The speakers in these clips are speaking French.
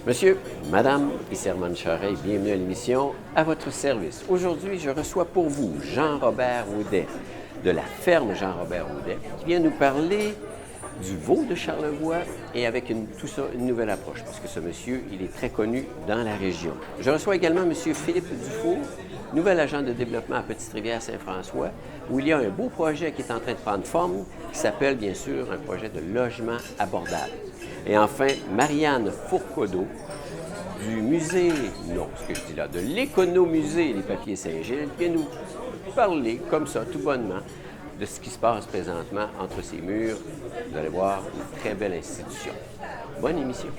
Monsieur, Madame, ici Herman Charest, bienvenue à l'émission À votre service. Aujourd'hui, je reçois pour vous Jean-Robert Audet de la ferme Jean-Robert Audet qui vient nous parler du veau de Charlevoix et avec tout ça, une nouvelle approche parce que ce monsieur, il est très connu dans la région. Je reçois également monsieur Philippe Dufour, nouvel agent de développement à Petite-Rivière-Saint-François, où il y a un beau projet qui est en train de prendre forme, qui s'appelle bien sûr un projet de logement abordable. Et enfin, Marianne Fourcadeau, du musée, non, ce que je dis là, de l'économusée des Papiers Saint-Gilles, qui vient nous parler, comme ça, tout bonnement, de ce qui se passe présentement entre ces murs. Vous allez voir, une très belle institution. Bonne émission.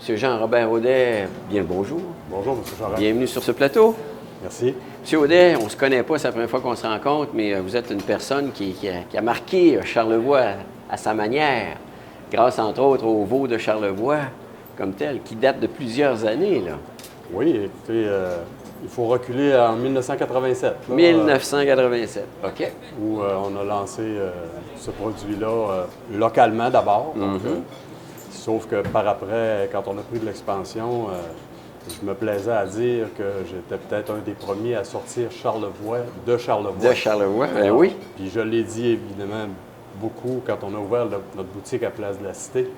Monsieur Jean-Robert Audet, bien le bonjour. Bonjour, M. Charest. Bienvenue sur ce plateau. Merci. Monsieur Audet, on ne se connaît pas, c'est la première fois qu'on se rencontre, mais vous êtes une personne qui a marqué Charlevoix à sa manière, grâce entre autres au veau de Charlevoix comme tel, qui date de plusieurs années, là. Oui, écoutez, il faut reculer en 1987. Là, 1987, OK. Où on a lancé ce produit-là localement d'abord. Sauf que par après, quand on a pris de l'expansion, je me plaisais à dire que j'étais peut-être un des premiers à sortir Charlevoix de Charlevoix. De Charlevoix, ben oui. Puis je l'ai dit évidemment beaucoup quand on a ouvert notre boutique à Place de la Cité,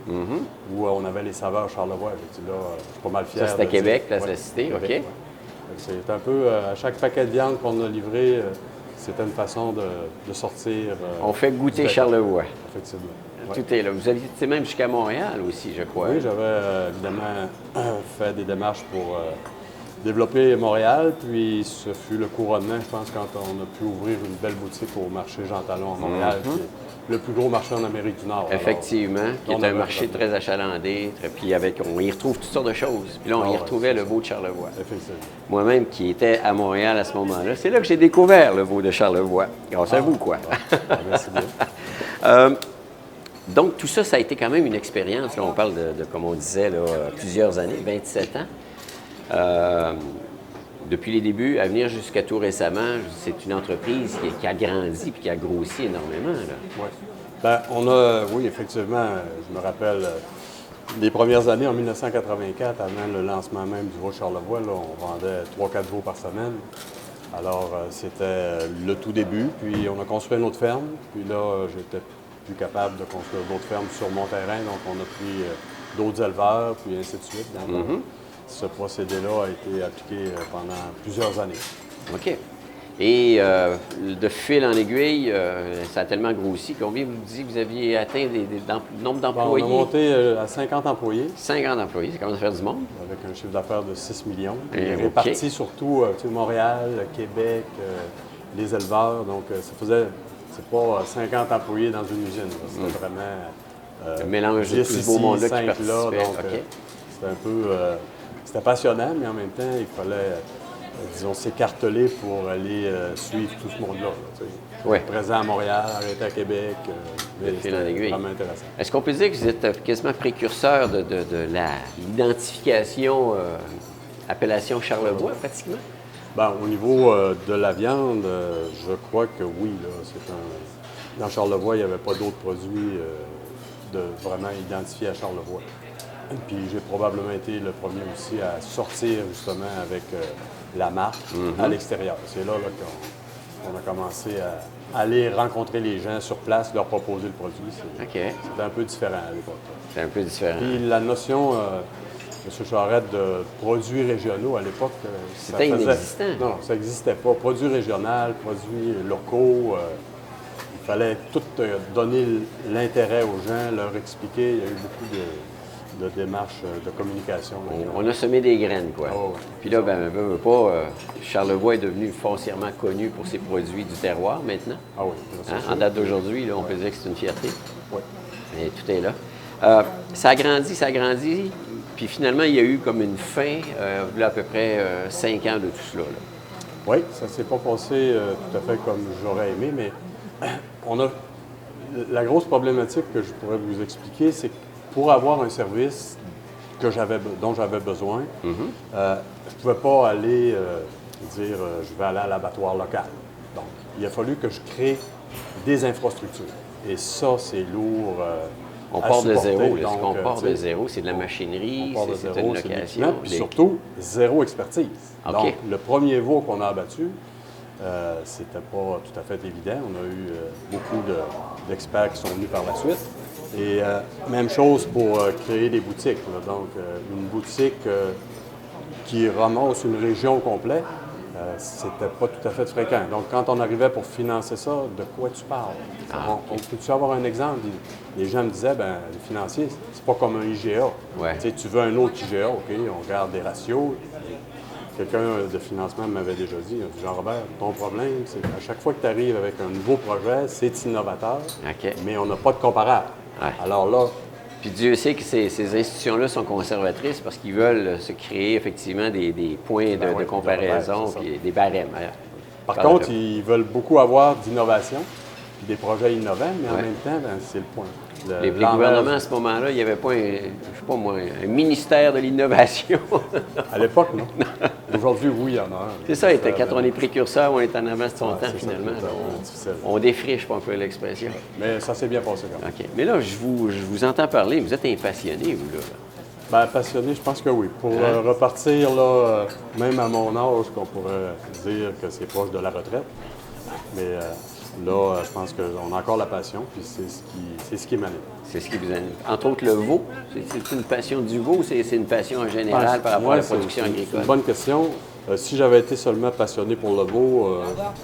où on avait les saveurs Charlevoix. J'ai dit là, je suis pas mal fier. Ça, c'était à Québec, dire, Place de la Cité, OK. Ouais. C'est un peu, à chaque paquet de viande qu'on a livré, c'était une façon de sortir. On fait goûter Charlevoix. Effectivement. Tout est là. Vous avez été même jusqu'à Montréal aussi, je crois. Oui, j'avais évidemment fait des démarches pour développer Montréal, puis ce fut le couronnement, je pense, quand on a pu ouvrir une belle boutique au marché Jean Talon à Montréal, qui est le plus gros marché en Amérique du Nord. Effectivement, qui est un marché très achalandé, puis on y retrouve toutes sortes de choses. Puis là, on y retrouvait le veau de Charlevoix. Effectivement. Moi-même, qui étais à Montréal à ce moment-là, c'est là que j'ai découvert le veau de Charlevoix. Grâce à vous, quoi. Merci bien. Donc, tout ça, ça a été quand même une expérience. Là, on parle de comme on disait, là, plusieurs années, 27 ans. Depuis les débuts, à venir jusqu'à tout récemment, c'est une entreprise qui a grandi et qui a grossi énormément. Oui. Bien, oui, effectivement, je me rappelle les premières années, en 1984, avant le lancement même du veau de Charlevoix, là, on vendait 3-4 veaux par semaine. Alors, c'était le tout début. Puis, on a construit une autre ferme. Puis là, j'étais plus capable de construire d'autres fermes sur mon terrain. Donc, on a pris d'autres éleveurs, puis ainsi de suite. Donc, ce procédé-là a été appliqué pendant plusieurs années. OK. Et de fil en aiguille, ça a tellement grossi. Combien vous dites que vous aviez atteint des nombre d'employés? Bon, on a monté à 50 employés. 50 employés, ça commence à faire du monde. Avec un chiffre d'affaires de 6 millions. Et répartis surtout, Montréal, Québec, les éleveurs. Donc, c'est pas 50 employés dans une usine. C'était vraiment... un mélange de tout ce beau monde-là qui participait. Donc, c'était un peu... c'était passionnant, mais en même temps, il fallait, disons, s'écarteler pour aller suivre tout ce monde-là. Oui. Présent à Montréal, arrêté à Québec. C'était vraiment intéressant. Est-ce qu'on peut dire que vous êtes quasiment précurseur de l'identification appellation Charlevoix, pratiquement? Bien, au niveau de la viande, je crois que oui. Dans Charlevoix, il n'y avait pas d'autres produits vraiment identifiés à Charlevoix. Puis j'ai probablement été le premier aussi à sortir justement avec la marque à l'extérieur. C'est là qu'on a commencé à aller rencontrer les gens sur place, leur proposer le produit. C'était un peu différent à l'époque. C'est un peu différent. Puis la notion, M. Charest, de produits régionaux à l'époque, c'était inexistant. Non, ça n'existait pas. Produits régionaux, produits locaux. Il fallait tout donner l'intérêt aux gens, leur expliquer. Il y a eu beaucoup de démarche de communication. On a semé des graines, quoi. Oh. Puis là, ben, veut pas, Charlevoix est devenu foncièrement connu pour ses produits du terroir maintenant. Ah oui. Hein? En date d'aujourd'hui, là, on peut dire que c'est une fierté. Oui. Et tout est là. Ça a grandi, puis finalement, il y a eu comme une fin, là, à peu près 5 ans de tout cela. Là. Oui, ça ne s'est pas passé tout à fait comme j'aurais aimé, mais on a la grosse problématique que je pourrais vous expliquer, c'est que pour avoir un service dont j'avais besoin, je ne pouvais pas aller dire je vais aller à l'abattoir local. Donc, il a fallu que je crée des infrastructures. Et ça, c'est lourd. On part de zéro. Là. Donc, on part de zéro, c'est de la machinerie, c'est une location. Puis surtout, zéro expertise. Okay. Donc, le premier veau qu'on a abattu, c'était pas tout à fait évident. On a eu beaucoup d'experts qui sont venus par la suite. Et même chose pour créer des boutiques. Là. Donc, une boutique qui ramasse une région au complet, c'était pas tout à fait fréquent. Donc, quand on arrivait pour financer ça, de quoi tu parles? On peut-tu avoir un exemple? Les gens me disaient, ben les financiers, c'est pas comme un IGA. Ouais. Tu veux un autre IGA, OK, on regarde des ratios. Quelqu'un de financement m'avait déjà dit, Jean-Robert, ton problème, c'est qu'à chaque fois que tu arrives avec un nouveau projet, c'est innovateur, mais on n'a pas de comparable. Ouais. Alors là... Puis Dieu sait que ces institutions-là sont conservatrices parce qu'ils veulent se créer effectivement des points de comparaison et des barèmes. Par contre, ils veulent beaucoup avoir d'innovation, puis des projets innovants, mais en même temps, ben, c'est le point. Les gouvernements, à ce moment-là, il n'y avait pas, un ministère de l'innovation. À l'époque, non. Aujourd'hui, oui, il y en a un. C'est ça, quand on est précurseur, on est en avance de son temps, finalement. On défriche, pas un peu l'expression. Mais ça s'est bien passé quand même. OK. Mais là, je vous entends parler. Vous êtes un passionné, vous, là. Bien, passionné, je pense que oui. Pour repartir, là, même à mon âge, qu'on pourrait dire que c'est proche de la retraite. Mais là, je pense qu'on a encore la passion, puis c'est ce qui m'anime. C'est ce qui vous anime. Entre autres, le veau. C'est une passion du veau ou c'est une passion en général par rapport à la production agricole? C'est une bonne question. Si j'avais été seulement passionné pour le veau,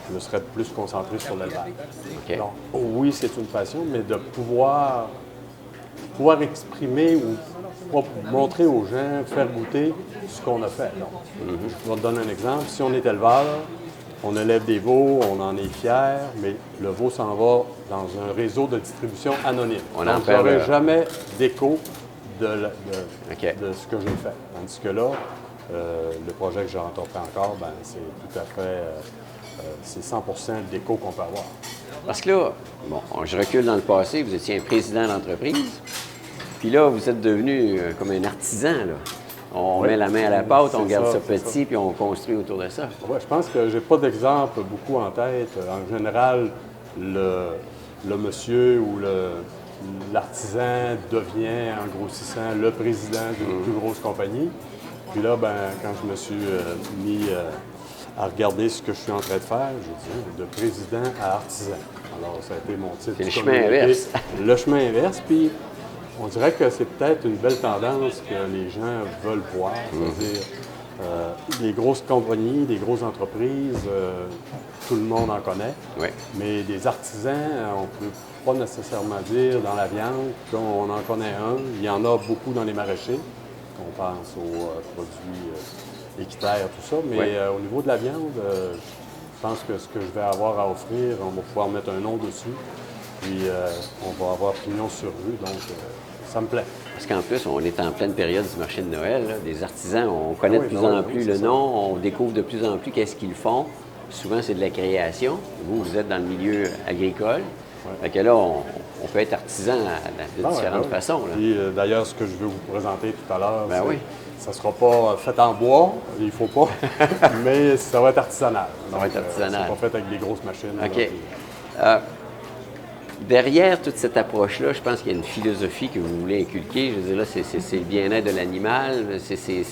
je me serais plus concentré sur l'élevage. Okay. Donc, oui, c'est une passion, mais de pouvoir exprimer ou montrer aux gens, faire goûter ce qu'on a fait. Donc, je vais te donner un exemple. Si on est éleveur, on élève des veaux, on en est fier, mais le veau s'en va dans un réseau de distribution anonyme. Donc, je n'aurai jamais d'écho de ce que j'ai fait. Tandis que là, le projet que j'ai entrepris encore, ben, c'est tout à fait, c'est 100 d'écho qu'on peut avoir. Parce que là, bon, je recule dans le passé, vous étiez un président d'entreprise, puis là, vous êtes devenu comme un artisan, là. On met la main à la pâte, on garde ça petit, puis on construit autour de ça. Ouais, je pense que j'ai pas d'exemple beaucoup en tête. En général, le monsieur ou l'artisan devient, en grossissant, le président d'une plus grosse compagnie. Puis là, ben, quand je me suis mis à regarder ce que je suis en train de faire, j'ai dit de président à artisan. Alors, ça a été mon titre. C'est le chemin inverse. Le chemin inverse, puis on dirait que c'est peut-être une belle tendance que les gens veulent voir. C'est-à-dire, des grosses compagnies, des grosses entreprises, tout le monde en connaît. Oui. Mais des artisans, on ne peut pas nécessairement dire dans la viande qu'on en connaît un. Il y en a beaucoup dans les maraîchers. On pense aux produits équitaires, tout ça. Mais au niveau de la viande, je pense que ce que je vais avoir à offrir, on va pouvoir mettre un nom dessus. Puis on va avoir pignon sur rue. Donc, ça me plaît. Parce qu'en plus, on est en pleine période du marché de Noël. Là. Des artisans, on connaît de plus en plus le nom, on découvre de plus en plus qu'est-ce qu'ils font. Souvent, c'est de la création. Vous êtes dans le milieu agricole. Fait que là, on peut être artisan de différentes façons. Là. Puis, d'ailleurs, ce que je veux vous présenter tout à l'heure, ça ne sera pas fait en bois, il ne faut pas, mais ça va être artisanal. Ça va être artisanal. Ça va pas fait avec des grosses machines. OK. Là, derrière toute cette approche-là, je pense qu'il y a une philosophie que vous voulez inculquer. Je veux dire, là, c'est le bien-être de l'animal, c'est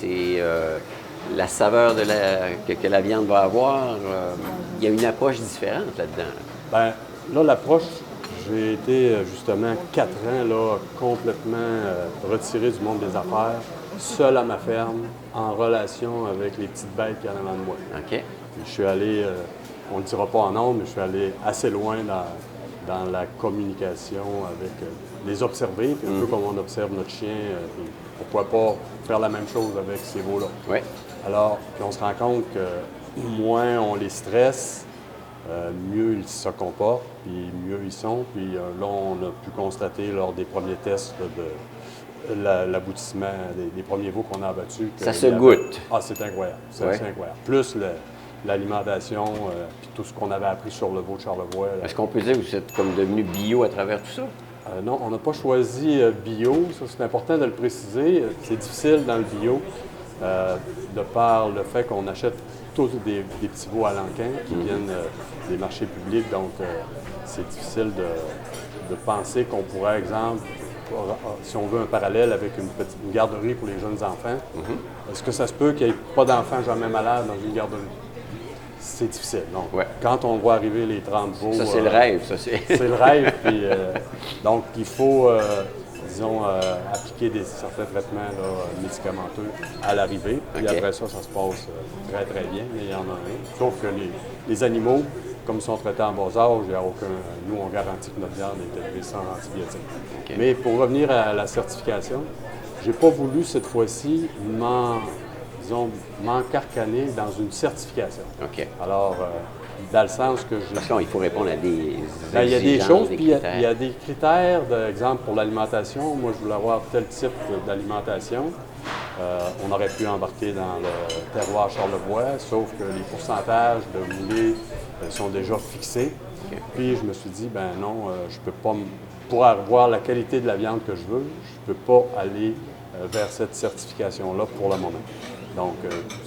la saveur que la viande va avoir. Il y a une approche différente là-dedans. Bien, là, l'approche, j'ai été justement 4 ans là, complètement retiré du monde des affaires, seul à ma ferme, en relation avec les petites bêtes qu'il y a en avant de moi. OK. Je suis allé, on ne le dira pas en nombre, mais je suis allé assez loin dans la communication avec les observer, puis un peu comme on observe notre chien, puis pourquoi pas faire la même chose avec ces veaux-là. Oui. Alors, puis on se rend compte que moins on les stresse, mieux ils se comportent, puis mieux ils sont. Puis là, on a pu constater lors des premiers tests de l'aboutissement des premiers veaux qu'on a abattus. Ça se goûte. Ah, c'est incroyable. C'est incroyable. Plus l'alimentation, puis tout ce qu'on avait appris sur le veau de Charlevoix. Est-ce qu'on peut dire que vous êtes comme devenu bio à travers tout ça? Non, on n'a pas choisi bio. Ça, c'est important de le préciser. C'est difficile dans le bio, de par le fait qu'on achète tous des petits veaux à l'enquin qui viennent des marchés publics. Donc, c'est difficile de penser qu'on pourrait, exemple, si on veut un parallèle avec une garderie pour les jeunes enfants, est-ce que ça se peut qu'il n'y ait pas d'enfants jamais malades dans une garderie? C'est difficile. Donc, quand on voit arriver les 30 veaux... Ça, c'est le rêve, ça, c'est... c'est le rêve. Puis, donc, il faut, disons, appliquer certains traitements là, médicamenteux à l'arrivée. Puis après ça, ça se passe très, très bien. Mais il y en a un. Sauf que les animaux, comme ils sont traités en bas âge, il y a aucun... Nous, on garantit que notre viande est élevée sans antibiotiques. Mais pour revenir à la certification, j'ai pas voulu cette fois-ci m'encarcaner dans une certification. Alors, dans le sens que je... Parce qu'il faut répondre à des il y a des choses, puis critères. il y a des critères, d'exemple, pour l'alimentation. Moi, je voulais avoir tel type d'alimentation. On aurait pu embarquer dans le terroir Charlevoix, sauf que les pourcentages de moulés sont déjà fixés. Puis, je me suis dit, ben non, je peux pas... Pour avoir la qualité de la viande que je veux, je ne peux pas aller vers cette certification-là pour le moment. Donc,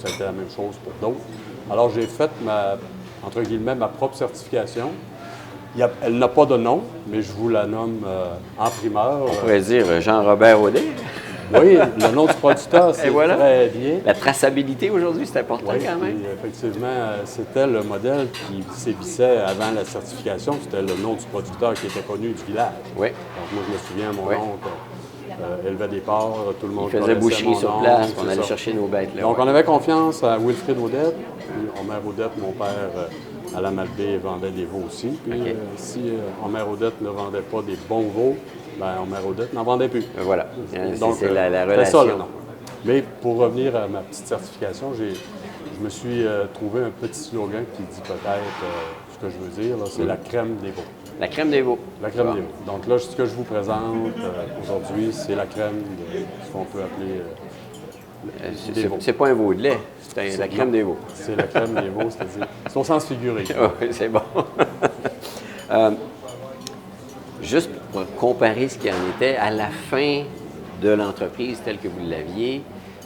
ça a été la même chose pour d'autres. Alors, j'ai fait entre guillemets, ma propre certification. Elle n'a pas de nom, mais je vous la nomme en primeur. On pourrait dire Jean-Robert Audet. Oui, le nom du producteur, c'est très bien. La traçabilité aujourd'hui, c'est important quand même. Puis, effectivement, c'était le modèle qui sévissait avant la certification. C'était le nom du producteur qui était connu du village. Oui. Donc, moi, je me souviens, mon oncle élevait des porcs, tout le monde il faisait boucherie sur place, on allait chercher nos bêtes là. Donc, on avait confiance à Wilfrid Audette. Puis, Omer Audette, mon père, à la Malbaie, vendait des veaux aussi. Puis, si Omer Audette ne vendait pas des bons veaux, bien, Omer Audette n'en vendait plus. Voilà. Donc, c'est la relation. Ça, le nom. Mais pour revenir à ma petite certification, je me suis trouvé un petit slogan qui dit peut-être ce que je veux dire. C'est la crème des veaux. La crème des veaux. La crème des veaux. Donc là, ce que je vous présente aujourd'hui, c'est la crème de ce qu'on peut appeler des veaux. C'est pas un veau de lait, c'est la crème des veaux. C'est la crème des veaux, c'est-à-dire, c'est au sens figuré. Oui, c'est bon. Juste pour comparer ce qu'il en était, à la fin de l'entreprise telle que vous l'aviez,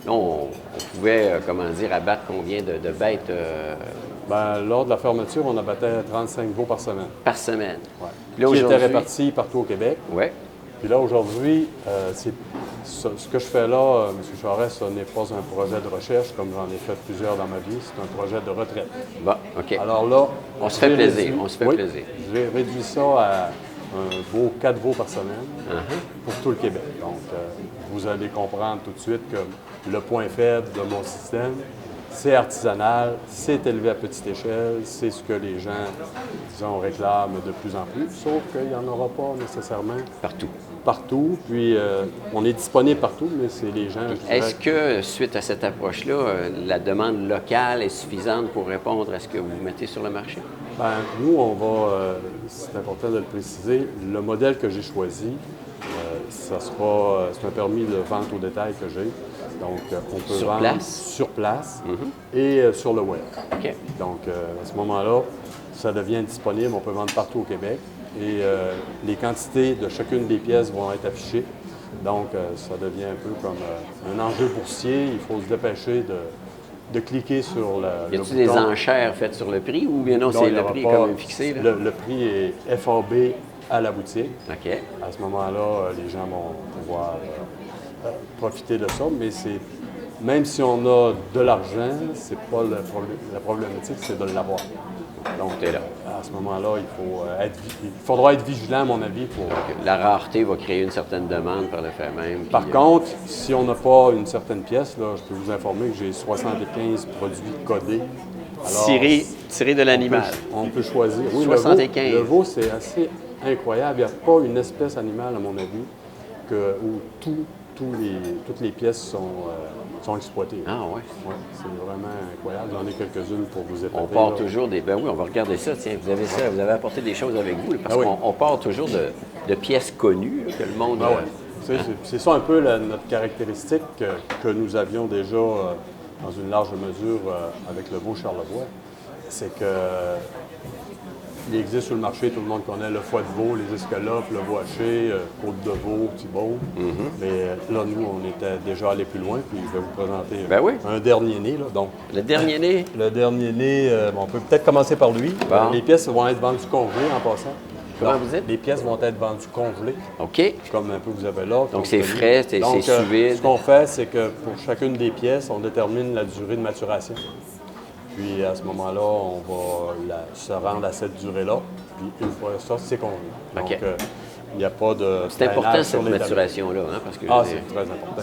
on pouvait, abattre combien de bêtes? Bien, lors de la fermeture, on abattait 35 veaux par semaine. Par semaine? Oui. Qui étaient répartis partout au Québec. Oui. Puis là, aujourd'hui, ce que je fais là, M. Charest, ce n'est pas un projet de recherche, comme j'en ai fait plusieurs dans ma vie, c'est un projet de retraite. Bon, OK. Alors là... On se fait plaisir, plaisir. J'ai réduit ça à un beau 4 veaux par semaine pour tout le Québec. Donc, vous allez comprendre tout de suite que le point faible de mon système, c'est artisanal, c'est élevé à petite échelle, c'est ce que les gens, disons, réclament de plus en plus, sauf qu'il n'y en aura pas nécessairement partout. Puis, on est disponible partout, mais c'est les gens... Est-ce que, suite à cette approche-là, la demande locale est suffisante pour répondre à ce que vous mettez sur le marché? Bien, nous, on va, c'est important de le préciser, le modèle que j'ai choisi, c'est un permis de vente au détail que j'ai. Donc, on peut vendre sur place et sur le web. OK. Donc, à ce moment-là, ça devient disponible. On peut vendre partout au Québec. Et les quantités de chacune des pièces vont être affichées. Donc, ça devient un peu comme un enjeu boursier. Il faut se dépêcher de cliquer sur le bouton. Y a-t-il des enchères faites sur le prix ou bien non, c'est le prix comme fixé? Là? Le prix est FAB à la boutique. OK. À ce moment-là, les gens vont pouvoir profiter de ça, mais même si on a de l'argent, c'est pas la problématique, c'est de l'avoir. Donc, à ce moment-là, il faudra être vigilant, à mon avis, pour... La rareté va créer une certaine demande par le fait même. Par contre, si on n'a pas une certaine pièce, là, je peux vous informer que j'ai 75 produits codés. Alors, tirés de l'animal. On peut choisir. Oui, 75. Le veau, c'est assez incroyable. Il n'y a pas une espèce animale, à mon avis, où toutes les pièces sont exploitées. Ah oui. Ouais, c'est vraiment incroyable. J'en ai quelques-unes pour vous épater. On part là. toujours des... Ben oui, on va regarder ça. Tiens, vous avez ça, vous avez apporté des choses avec vous, là, parce Ah oui. qu'on part toujours de pièces connues, là, que le monde... Ah ouais. C'est ça un peu notre caractéristique que nous avions déjà dans une large mesure avec le veau Charlevoix. C'est que il existe sur le marché, tout le monde connaît le foie de veau, les escalopes, le veau haché, côte de veau, petit veau. Mais là, nous, on était déjà allés plus loin, puis je vais vous présenter Ben oui. un dernier né. Là, donc, Le dernier né, le dernier né, on peut peut-être commencer par lui. Bon. Les pièces vont être vendues congelées en passant. Comment Donc, vous dites? Les pièces vont être vendues congelées, OK. comme un peu vous avez là. Donc, c'est frais, c'est sous vide. Ce qu'on fait, c'est que pour chacune des pièces, on détermine la durée de maturation. Puis à ce moment-là, on va se rendre à cette durée-là. Puis une fois ça, c'est congelé. Donc, OK. il n'y a pas de. C'est important traînage cette sur l'établi. maturation-là, hein, parce que Ah, je veux dire, c'est très important.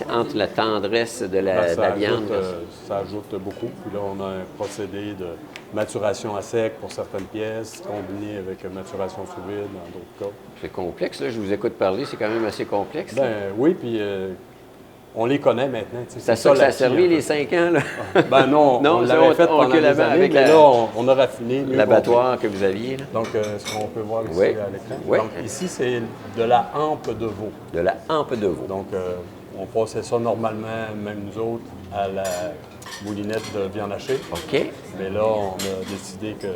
c'est entre la tendresse de la Ça viande. ça ajoute beaucoup. Puis là, on a un procédé de maturation à sec pour certaines pièces, combiné avec maturation sous vide dans d'autres cas. C'est complexe, là. Je vous écoute parler, c'est quand même assez complexe. là. Ben oui, puis on les connaît maintenant. Tu sais, C'est à ça que ça a la servi scie, les 5 ans, là? Ben non, Non, on ça, l'avait fait on pendant recule des avant années, avec mais la- là, on a raffiné. mieux L'abattoir que vous aviez, là. compris. Donc, ce qu'on peut voir ici Oui. à l'écran. Oui. Donc, ici, c'est de la hampe de veau. De la hampe de veau. Donc, on passait ça normalement, même nous autres, à la moulinette de viande hachée. OK. Mais là, on a décidé que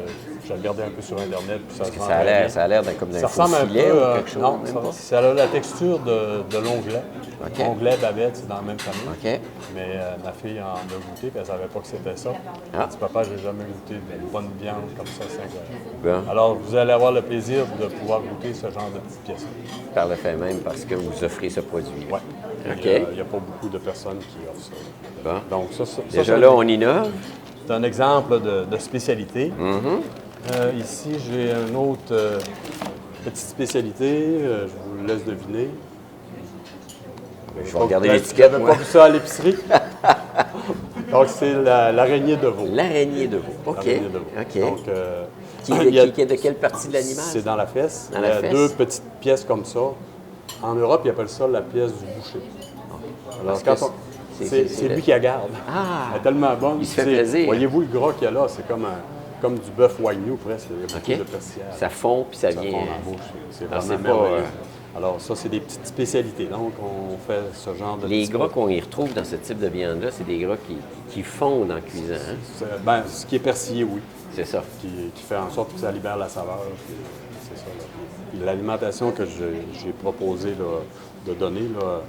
j'ai regardé un peu sur Internet, puis ça se vend Ça a très l'air, bien. ça a l'air d'un comme d'un Ça faux ressemble un filet peu, ou quelque chose, non, même pas? ça a la texture de l'onglet. OK. Onglet, bavette, c'est dans la même famille. OK. Mais ma fille en a goûté, puis elle ne savait pas que c'était ça. Ah. Elle dit, papa, j'ai jamais goûté de bonne viande comme ça, c'est incroyable. Bon. Alors, vous allez avoir le plaisir de pouvoir goûter ce genre de petites pièces. Par le fait même, parce que vous offrez ce produit. Oui. OK. Il n'y a pas beaucoup de personnes qui offrent ça. Bon. Donc, ça, Déjà c'est là, on innove. c'est un exemple de spécialité. Mm-hmm. Ici, j'ai une autre petite spécialité. Je vous laisse deviner. Je vais regarder Vous l'étiquette, n'avez moi. pas vu ça à l'épicerie? Donc, c'est l'araignée de veau. L'araignée de veau. OK. L'araignée de veau. OK. Donc, Qui il y a- est de quelle partie de l'animal? c'est dans la fesse. Dans il y la a fesse. deux petites pièces comme ça. En Europe, ils appellent ça la pièce du boucher. Alors, Parce que c'est lui qui la garde. Ah! Elle est tellement bonne. Il se fait C'est- plaisir. Voyez-vous le gras qu'il y a là? C'est comme du bœuf wagyu presque. Il y a beaucoup OK. de persillade. Ça fond, puis ça Ça vient... fond dans la bouche. C'est Alors, vraiment c'est pas, merveilleux. Alors, ça, c'est des petites spécialités. Donc, on fait ce genre de Les petits gras plats. qu'on y retrouve dans ce type de viande-là, c'est des gras qui fondent en cuisant. Hein? Ben, ce qui est persillé, oui. C'est ça. Qui fait en sorte que ça libère la saveur. Puis, c'est ça. Là. Puis l'alimentation que j'ai proposé là, de donner là,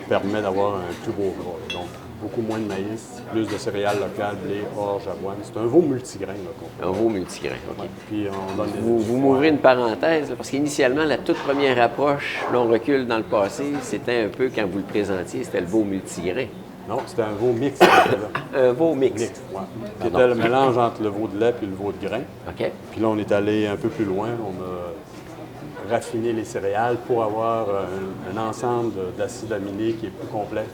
permet d'avoir un plus beau gras. Donc, beaucoup moins de maïs, plus de céréales locales, blé, orge, avoine. C'est un veau multigrain. Là, qu'on fait. Un veau multigrain. OK. Ouais. Puis on donne des Vous m'ouvrez une parenthèse, là, parce qu'initialement, la toute première approche, là, on recule dans le passé, c'était un peu, quand vous le présentiez, c'était le veau multigrain. Non, c'était un veau mixte. qu'on faisait. Un veau mixte. Mixte, ouais. Qui Pardon. était le mélange entre le veau de lait et le veau de grain. OK. Puis là, on est allé un peu plus loin. On a raffiné les céréales pour avoir un ensemble d'acides aminés qui est plus complet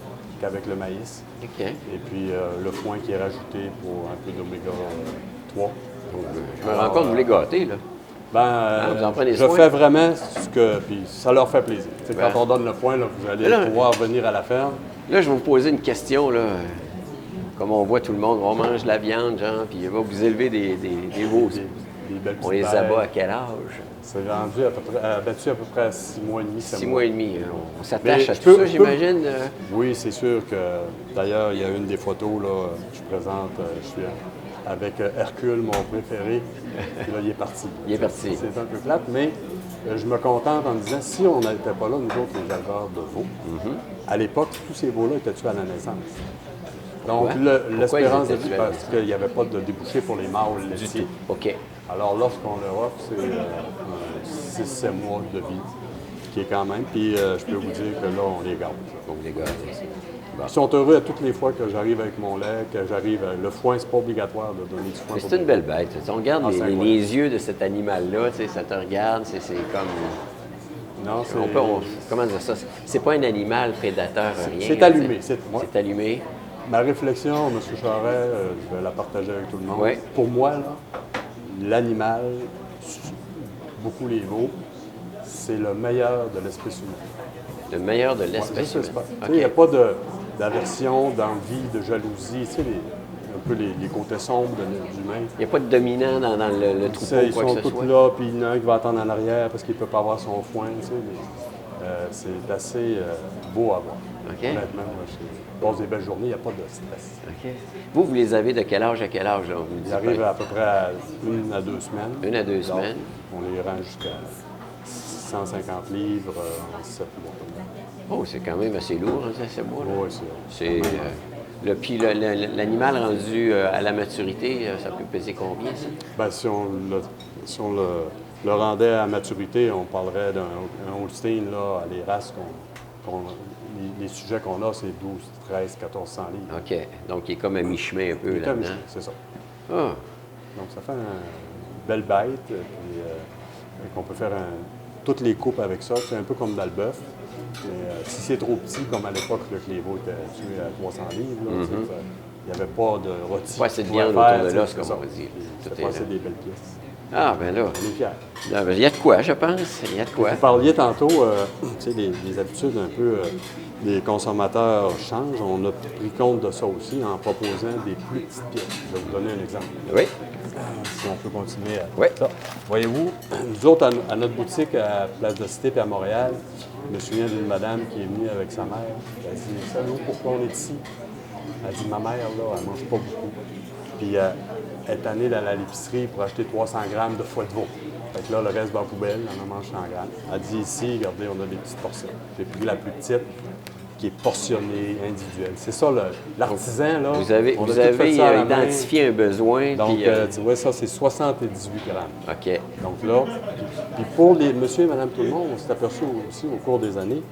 qu'avec le maïs. OK. Et puis le foin qui est rajouté pour un peu d'oméga 3. Je me rends compte que vous les gâtez, là. vous en prenez je soin? fais vraiment ce que... Puis ça leur fait plaisir. Tu sais, Ben. Quand on donne le foin, là, vous allez Là, pouvoir venir à la ferme. Là, je vais vous poser une question, là. Comme on voit tout le monde, on mange de la viande, genre, puis va vous élever des veaux. Des belles On les petites abat à bêtes. quel âge? C'est rendu à peu près, abattu à peu près à 6 mois et demi. 6 mois et demi. On s'attache Mais à je tout peux- ça, je peux- j'imagine. Oui, c'est sûr que, d'ailleurs, il y a une des photos, là, je présente, je suis avec Hercule, mon préféré. Puis là, il est parti. Il est parti. C'est un peu plate, mais je me contente en me disant, si on n'était pas là, nous autres, les éleveurs de veaux, à l'époque, tous ces veaux-là étaient tués à la naissance. Donc, Pourquoi? l'espérance de Pourquoi ils vie, étaient tués à la parce qu'il n'y avait pas de débouché pour les mâles laitiers. OK. Alors, lorsqu'on leur offre, c'est 6-7 mois de vie, qui est quand même. Puis, je peux vous dire que là, on les garde. Donc, les gars, Ils sont heureux à toutes les fois que j'arrive avec mon lait, que j'arrive. Le foin, c'est pas obligatoire de donner du foin. mais pour c'est une des belle bête. Tu sais, on regarde Ah, les, c'est les incroyable. yeux de cet animal-là, tu sais, ça te regarde, c'est comme... Non, c'est comment dire ça? C'est pas un animal prédateur, rien. c'est là, allumé. tu sais. Ouais. C'est allumé. Ma réflexion, M. Charret, je vais la partager avec tout le monde. Ouais. Pour moi, là, l'animal, beaucoup les veaux, c'est le meilleur de l'espèce humaine. Le meilleur de Ouais, l'espèce je sais humaine. pas. OK. Il n'y a pas d'aversion, d'envie, de jalousie. Tu sais, un peu les côtés sombres de l'humain. Il n'y a pas de dominant dans le troupeau ou Ils quoi sont que ce tous soit. là, puis il y en a un qui va attendre en arrière parce qu'il ne peut pas avoir son foin. Tu sais, mais, c'est assez beau à voir. OK. Honnêtement, moi, je passe des belles journées, il n'y a pas de stress. OK. Vous les avez de quel âge à quel âge? Là? Vous me Ils dites arrivent pas. à peu près à 1 à 2 semaines. 1 à 2 Donc, semaines. On les rend jusqu'à 150 livres en 7 mois. Oh, c'est quand même assez lourd, hein, ça, c'est beau. Là. Oui, C'est, puis l'animal rendu à la maturité, ça peut peser combien, ça? ben, si on le rendait à maturité, on parlerait d'un Holstein, là, les races les sujets qu'on a, c'est 12, 13, 1400 livres. OK. Donc, il est comme à mi-chemin un peu Comme là-dedans. c'est ça. Ah, Donc, ça fait une belle bête. Puis, on peut faire toutes les coupes avec ça. C'est un peu comme dans le bœuf. Mais si c'est trop petit, comme à l'époque, le Clévo était tué à 300 livres, là, tu sais, il n'y avait pas de rôti. Pas assez de qu'on pouvait viande faire, autour de tu sais, l'os, c'est comme ça. on va dire. Tout C'était est pas assez là. des belles pièces. Ah, ben là, On est fiers. il y a de quoi, je pense. Il y a de quoi. Vous parliez tantôt, tu sais, les habitudes un peu des consommateurs changent. On a pris compte de ça aussi en proposant des plus petites pièces. Je vais vous donner un exemple. Oui. Si on peut continuer à Oui. ça. Voyez-vous, nous autres, à notre boutique à Place de Cité et à Montréal, je me souviens d'une madame qui est venue avec sa mère. Elle dit, savez-vous pourquoi on est ici? Elle dit, ma mère, là, elle mange pas beaucoup. Puis elle est allée à l'épicerie pour acheter 300 grammes de foie de veau. Fait que là, le reste va en poubelle, elle en mange 100 grammes. Elle dit, ici, regardez, on a des petites portions. J'ai pris la plus petite, qui est portionnée, individuelle. C'est ça, l'artisan, là. Vous avez, on a vous tout fait avez ça à la main. identifié un besoin. Donc, puis, tu vois, ça, c'est 78 grammes. OK. Donc là, puis pour les monsieur et madame tout le monde, on s'est aperçu aussi au cours des années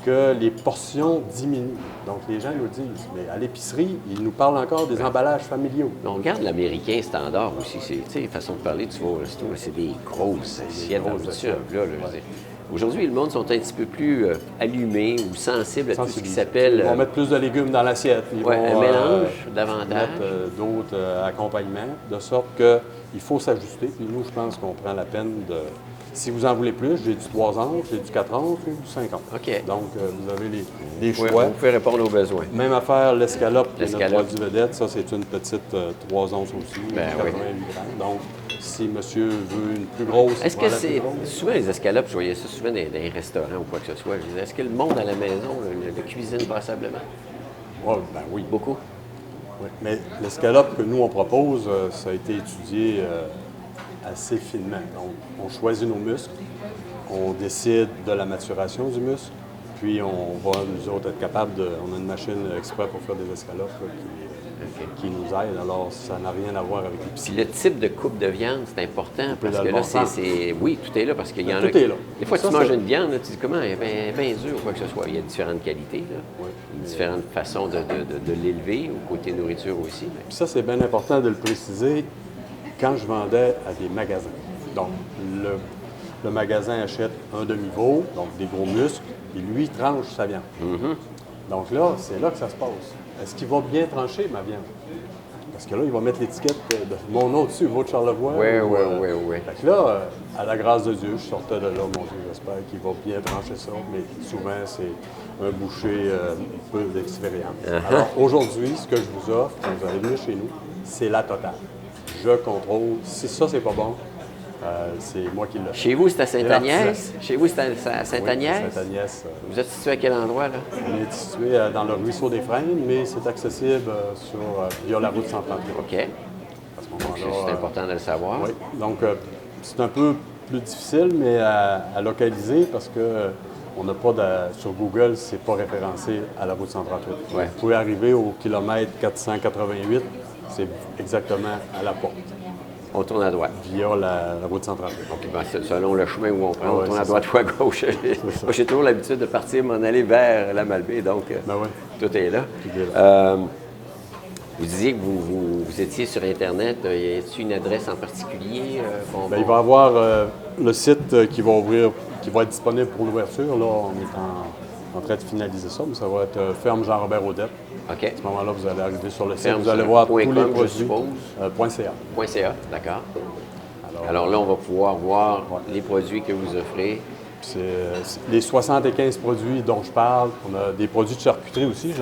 que les portions diminuent. Donc les gens nous disent, mais à l'épicerie, ils nous parlent encore des emballages familiaux. On regarde l'américain standard aussi. Tu sais, façon de parler, tu vas au resto, c'est des grosses assiettes grosses d'habitude. assiettes. Là, je veux dire. Aujourd'hui, le monde sont un petit peu plus allumés ou sensibles à tout ce qui s'appelle. Ils vont mettre plus de légumes dans l'assiette. Ils ouais, vont un mélange davantage. mettre d'autres accompagnements, de sorte qu'il faut s'ajuster. Puis nous, je pense qu'on prend la peine de... Si vous en voulez plus, j'ai du 3 ans, j'ai du 4 ans ou du 5 ans. OK. Donc, vous avez les Oui, choix. vous pouvez répondre aux besoins. Même affaire, l'escalope, qui est notre L'escalope. produit vedette, ça c'est une petite 3 onces aussi, Ben 88 grammes. Donc, si monsieur veut une plus grosse, Est-ce il que prend la plus c'est. grosse. Souvent, les escalopes, je voyais ça souvent dans les restaurants ou quoi que ce soit. Je disais, est-ce que le monde à la maison le cuisine passablement? Ouais, ben oui. Beaucoup? Oui. Mais l'escalope que nous on propose, ça a été étudié assez finement. Donc, on choisit nos muscles, on décide de la maturation du muscle, puis on va nous autres être capables de. On a une machine exprès pour faire des escalopes là, qui nous aide. Alors, ça n'a rien à voir avec les Puis piscines. le type de coupe de viande, c'est important peut parce dans que le là, bon sens. c'est. Oui, tout est là parce qu'il y en Tout a. est là. Des fois, Ça, tu manges c'est- une viande, là, tu dis comment? Elle est bien dure ou quoi que ce soit. Il y a différentes qualités, là. Oui. Différentes façons de l'élever, au côté nourriture aussi. Mais- Puis ça, c'est bien important de le préciser quand je vendais à des magasins. Donc, le magasin achète un demi-veau, donc des gros muscles, et lui tranche sa viande. Donc là, c'est là que ça se passe. Est-ce qu'il va bien trancher ma viande? Parce que là, il va mettre l'étiquette de mon nom dessus, veau de Charlevoix. Oui, ou, oui. Fait que là, à la grâce de Dieu, je sortais de là, mon Dieu, j'espère qu'il va bien trancher ça, mais souvent, c'est un boucher un peu d'expérience. Alors, aujourd'hui, ce que je vous offre, quand vous allez venir chez nous, c'est la totale. Je contrôle. Si ça, c'est pas bon, c'est moi qui le fais. Chez vous, c'est à Sainte-Agnès? l'artisan. Chez vous, c'est à Sainte-Agnès? Oui, Sainte-Agnès. Vous êtes situé à quel endroit, là? On est situé dans le ruisseau des Freines, mais c'est accessible via la route 138. OK. À ce C'est moment-là. important de le savoir. Oui. Donc, c'est un peu plus difficile, mais à localiser parce que on n'a pas sur Google, c'est pas référencé à la route 138. Ouais. Vous pouvez arriver au kilomètre 488, c'est exactement à la porte, On tourne à droite. via la route 138. OK, ben, selon le chemin où on prend, on Ouais, tourne à c'est droite ou à gauche. ça. Moi, j'ai toujours l'habitude de partir, m'en aller vers la Malbaie, donc Ben oui. tout est là. Tout est là. Vous disiez que vous étiez sur Internet. Y a-t-il une adresse en particulier? Ben, il va y avoir le site qui va ouvrir, qui va être disponible pour l'ouverture. Là, on est en train de finaliser ça, mais ça va être Ferme Jean-Robert Audette. OK. À ce moment-là, vous allez arriver sur le site, Ferme vous allez voir tous les .com, je produits. suppose. .ca. .ca, d'accord. Alors là, on va pouvoir voir les produits que vous offrez. Les 75 produits dont je parle, on a des produits de charcuterie aussi.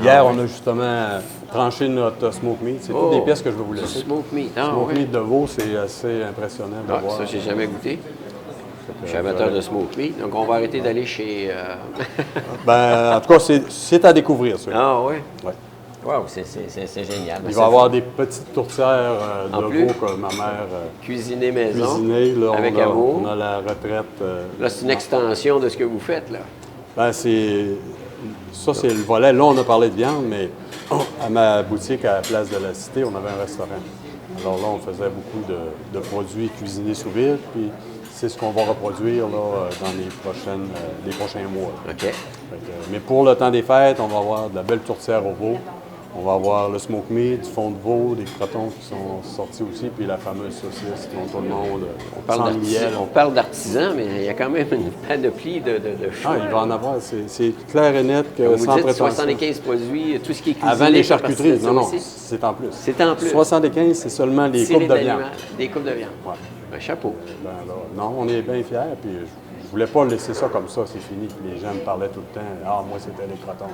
Hier, on a justement tranché notre smoke meat. C'est toutes des pièces que je vais vous laisser. Smoke meat, Smoke meat de veau, c'est assez impressionnant de voir. Ça, j'ai jamais goûté. Je suis amateur de smoke meat, donc on va arrêter d'aller chez... En tout cas, c'est à découvrir, ça. Ah oui? Ouais. Wow, c'est génial. Il va y avoir des petites tourtières de veau que ma mère cuisiner maison, là, avec amour. On a la retraite. Là, c'est une extension de ce que vous faites, là. Ça, c'est le volet. Là, on a parlé de viande, mais à ma boutique à la place de la Cité, on avait un restaurant. Alors là, on faisait beaucoup de produits cuisinés sous vide, puis c'est ce qu'on va reproduire là, dans les prochains mois. OK. Mais pour le temps des fêtes, on va avoir de la belle tourtière au veau. On va avoir le smoke meat, du fond de veau, des crotons qui sont sortis aussi, puis la fameuse saucisse dont tout le monde sans miel. On parle d'artisans, mais il y a quand même une panoplie de choix. Ah, il va en avoir. C'est clair et net que vous sans dites prétention. 75 produits, tout ce qui est cuisiné. Avant les charcuteries, non, aussi? c'est en plus. C'est en plus. 75, c'est seulement les Tiré coupes de viande. Des coupes de viande. Ouais. Un chapeau. Non, on est bien fiers, puis je voulais pas laisser ça comme ça, c'est fini. Les gens me parlaient tout le temps. Ah, moi, c'était les crotons.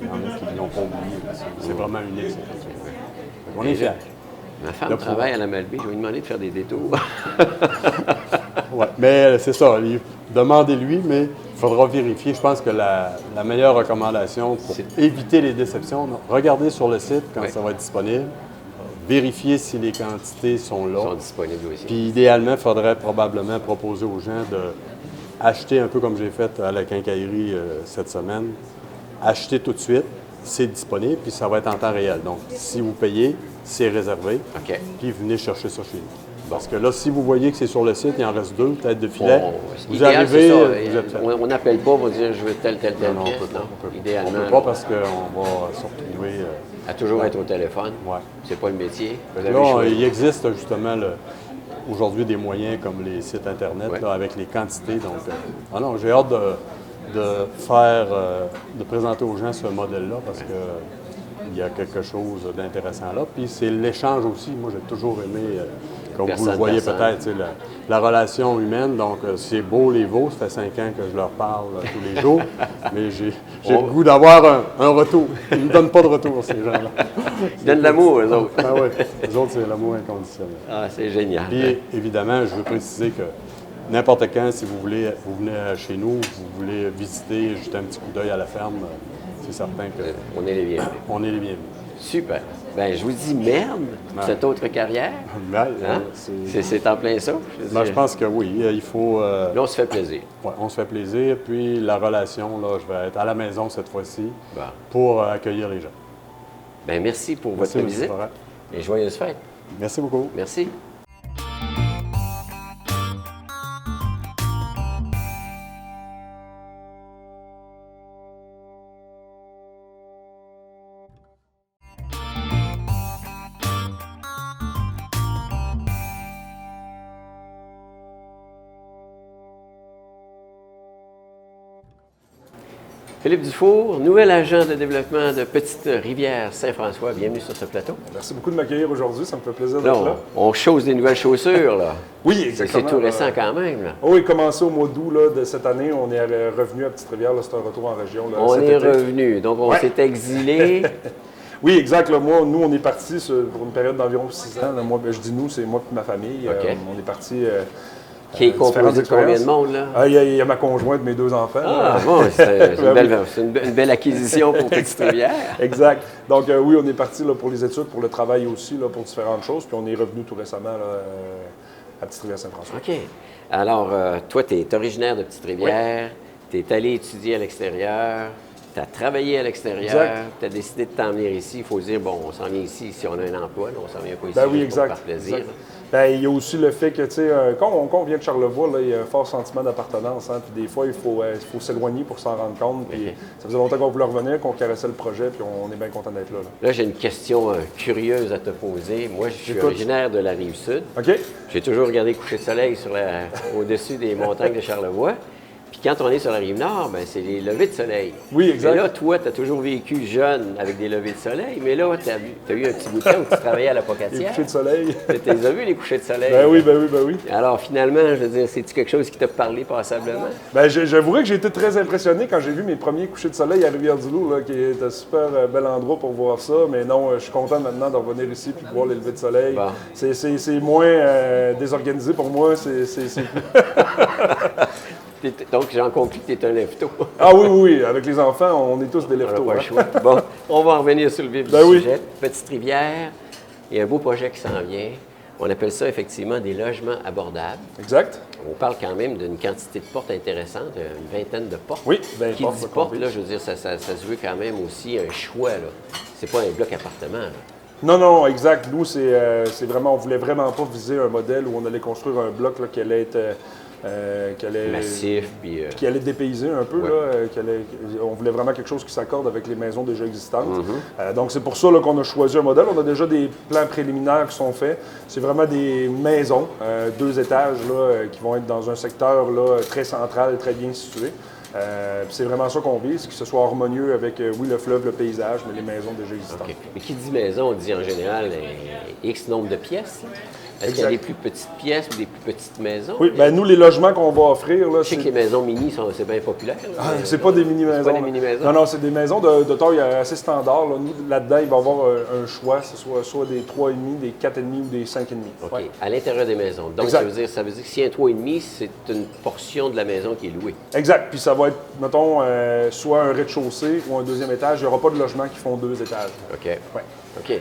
Il y en a qui ne l'ont pas oublié. C'est vraiment unique, cette chose. On est fiers. Ma femme travaille à la Malbaie. Je vais lui demander de faire des détours. Oui, mais c'est ça. Demandez-lui, mais il faudra vérifier. Je pense que la meilleure recommandation pour éviter les déceptions, regardez sur le site quand ça va être disponible. Vérifier si les quantités sont là. Sont disponibles aussi. Puis idéalement, il faudrait probablement proposer aux gens d'acheter un peu comme j'ai fait à la quincaillerie cette semaine. Acheter tout de suite, c'est disponible, puis ça va être en temps réel. Donc, si vous payez, c'est réservé. OK. Puis venez chercher ça chez nous. Parce que là, si vous voyez que c'est sur le site, il en reste 2 têtes de filet. Vous arrivez, vous êtes fait. On n'appelle pas pour dire je veux telle pièce. Non, on peut pas. Idéalement. On peut pas parce qu'on va se retrouver. À toujours être au téléphone. Ouais. C'est pas le métier. Là, il existe justement aujourd'hui des moyens comme les sites Internet là, avec les quantités. Donc, j'ai hâte de présenter aux gens ce modèle-là parce que il y a quelque chose d'intéressant là. Puis c'est l'échange aussi. Moi, j'ai toujours aimé, comme vous le voyez peut-être, la relation humaine. Donc, c'est beau les veaux. Ça fait 5 ans que je leur parle tous les jours. Mais j'ai le goût d'avoir un retour. Ils ne me donnent pas de retour, ces gens-là. Ils donnent l'amour, eux autres. Ah oui, les autres, c'est l'amour inconditionnel. Ah, c'est génial. Puis, évidemment, je veux préciser que n'importe quand, si vous venez chez nous, vous voulez visiter, jeter un petit coup d'œil à la ferme, c'est certain que... On est les bienvenus. On est les bienvenus. Super. Bien, je vous dis merde pour cette autre carrière. Hein? C'est en plein ça. Je pense que oui, il faut... Là, on se fait plaisir. Oui, on se fait plaisir. Puis la relation, là, je vais être à la maison cette fois-ci pour accueillir les gens. Bien, merci pour votre visite et joyeuses fêtes. Merci beaucoup. Merci. Philippe Dufour, nouvel agent de développement de Petite-Rivière-Saint-François. Bienvenue sur ce plateau. Merci beaucoup de m'accueillir aujourd'hui. Ça me fait plaisir d'être là. On chausse des nouvelles chaussures, là. Oui, exactement. C'est tout récent quand même, là. Oui, commencé au mois d'août de cette année. On est revenu à Petite-Rivière. C'est un retour en région. Là, on est revenu. Donc, on s'est exilé. Oui, exact. Là, nous, on est parti pour une période d'environ 6 ans. Là, moi, je dis nous, c'est moi et ma famille. Okay. On est parti... Qui est composé de combien de monde, là? Il y a ma conjointe, mes 2 enfants. Ah, bon, c'est une belle acquisition pour Petite-Rivière. Exact. Donc, oui, on est parti là, pour les études, pour le travail aussi, là, pour différentes choses. Puis, on est revenu tout récemment là, à Petite-Rivière-Saint-François. OK. Alors, toi, tu es originaire de Petite-Rivière. Tu es allé étudier à l'extérieur. Tu as travaillé à l'extérieur. Tu as décidé de t'en venir ici. Il faut dire, bon, on s'en vient ici si on a un emploi. Là, on s'en vient pas ici oui, exact, par plaisir. Exact. Bien, il y a aussi le fait que, tu sais, quand on vient de Charlevoix, là, il y a un fort sentiment d'appartenance. Hein, puis des fois, il faut s'éloigner pour s'en rendre compte. Puis ça faisait longtemps qu'on voulait revenir, qu'on caressait le projet, puis on est bien content d'être là. Là, j'ai une question curieuse à te poser. Moi, je suis originaire de la Rive-Sud. OK. J'ai toujours regardé coucher de soleil au-dessus des montagnes de Charlevoix. Puis quand on est sur la Rive-Nord, ben, c'est les levées de soleil. Oui, exact. Mais là, toi, tu as toujours vécu jeune avec des levées de soleil, mais là, tu as eu un petit bout de temps où tu travaillais à la Les Pocatière. couchers de soleil. Tu les as vus, les couchers de soleil? Ben oui, ben oui, ben oui. Alors, finalement, je veux dire, c'est-tu quelque chose qui t'a parlé passablement? Ben, j'avouerais que j'ai été très impressionné quand j'ai vu mes premiers couchers de soleil à Rivière-du-Loup, là, qui est un super bel endroit pour voir ça. Mais non, je suis content maintenant de revenir ici et de voir les levées de soleil. Bon. C'est moins désorganisé pour moi. Donc, j'en conclus que tu es un lève-tôt. Ah oui, oui, oui. Avec les enfants, on est tous des On n'a lève-tôt. pas le Hein? choix. Bon, on va en revenir sur le vif Ben du oui. sujet. Petite rivière, il y a un beau projet qui s'en vient. On appelle ça effectivement des logements abordables. Exact. On parle quand même d'une quantité de portes intéressante, une vingtaine de portes. Oui, 20 Qui portes, dit ça porte, compte. là, je veux dire, ça se veut quand même aussi un choix, là. C'est pas un bloc appartement, là. Non, non, exact. Nous, c'est vraiment, on voulait vraiment pas viser un modèle où on allait construire un bloc là, qui allait être Massif, puis... qui allait dépayser un peu. Ouais. Là, on voulait vraiment quelque chose qui s'accorde avec les maisons déjà existantes. Donc, c'est pour ça là, qu'on a choisi un modèle. On a déjà des plans préliminaires qui sont faits. C'est vraiment des maisons, 2 étages, là, qui vont être dans un secteur là, très central, très bien situé. Puis c'est vraiment ça qu'on vise, que ce soit harmonieux avec, oui, le fleuve, le paysage, mais les maisons déjà existantes. OK. Mais qui dit maison, on dit en général X nombre de pièces, là. Est-ce qu'il y a des plus petites pièces ou des plus petites maisons? Oui, bien nous, les logements qu'on va offrir, là, Je sais que les maisons mini, c'est bien populaire. Là, mais- c'est pas des mini-maisons. C'est pas des mini-maisons? Non, non, c'est des maisons de taille assez standard. Là. Nous, là-dedans, il va y avoir un choix, ce soit des 3,5, des 4,5 ou des 5,5. OK. Ouais. À l'intérieur des maisons. Donc, Exact. ça veut dire que si un 3,5, c'est une portion de la maison qui est louée. Exact. Puis ça va être, mettons, soit un rez-de-chaussée ou un deuxième étage. Il n'y aura pas de logements qui font 2 étages. OK. Ouais. OK.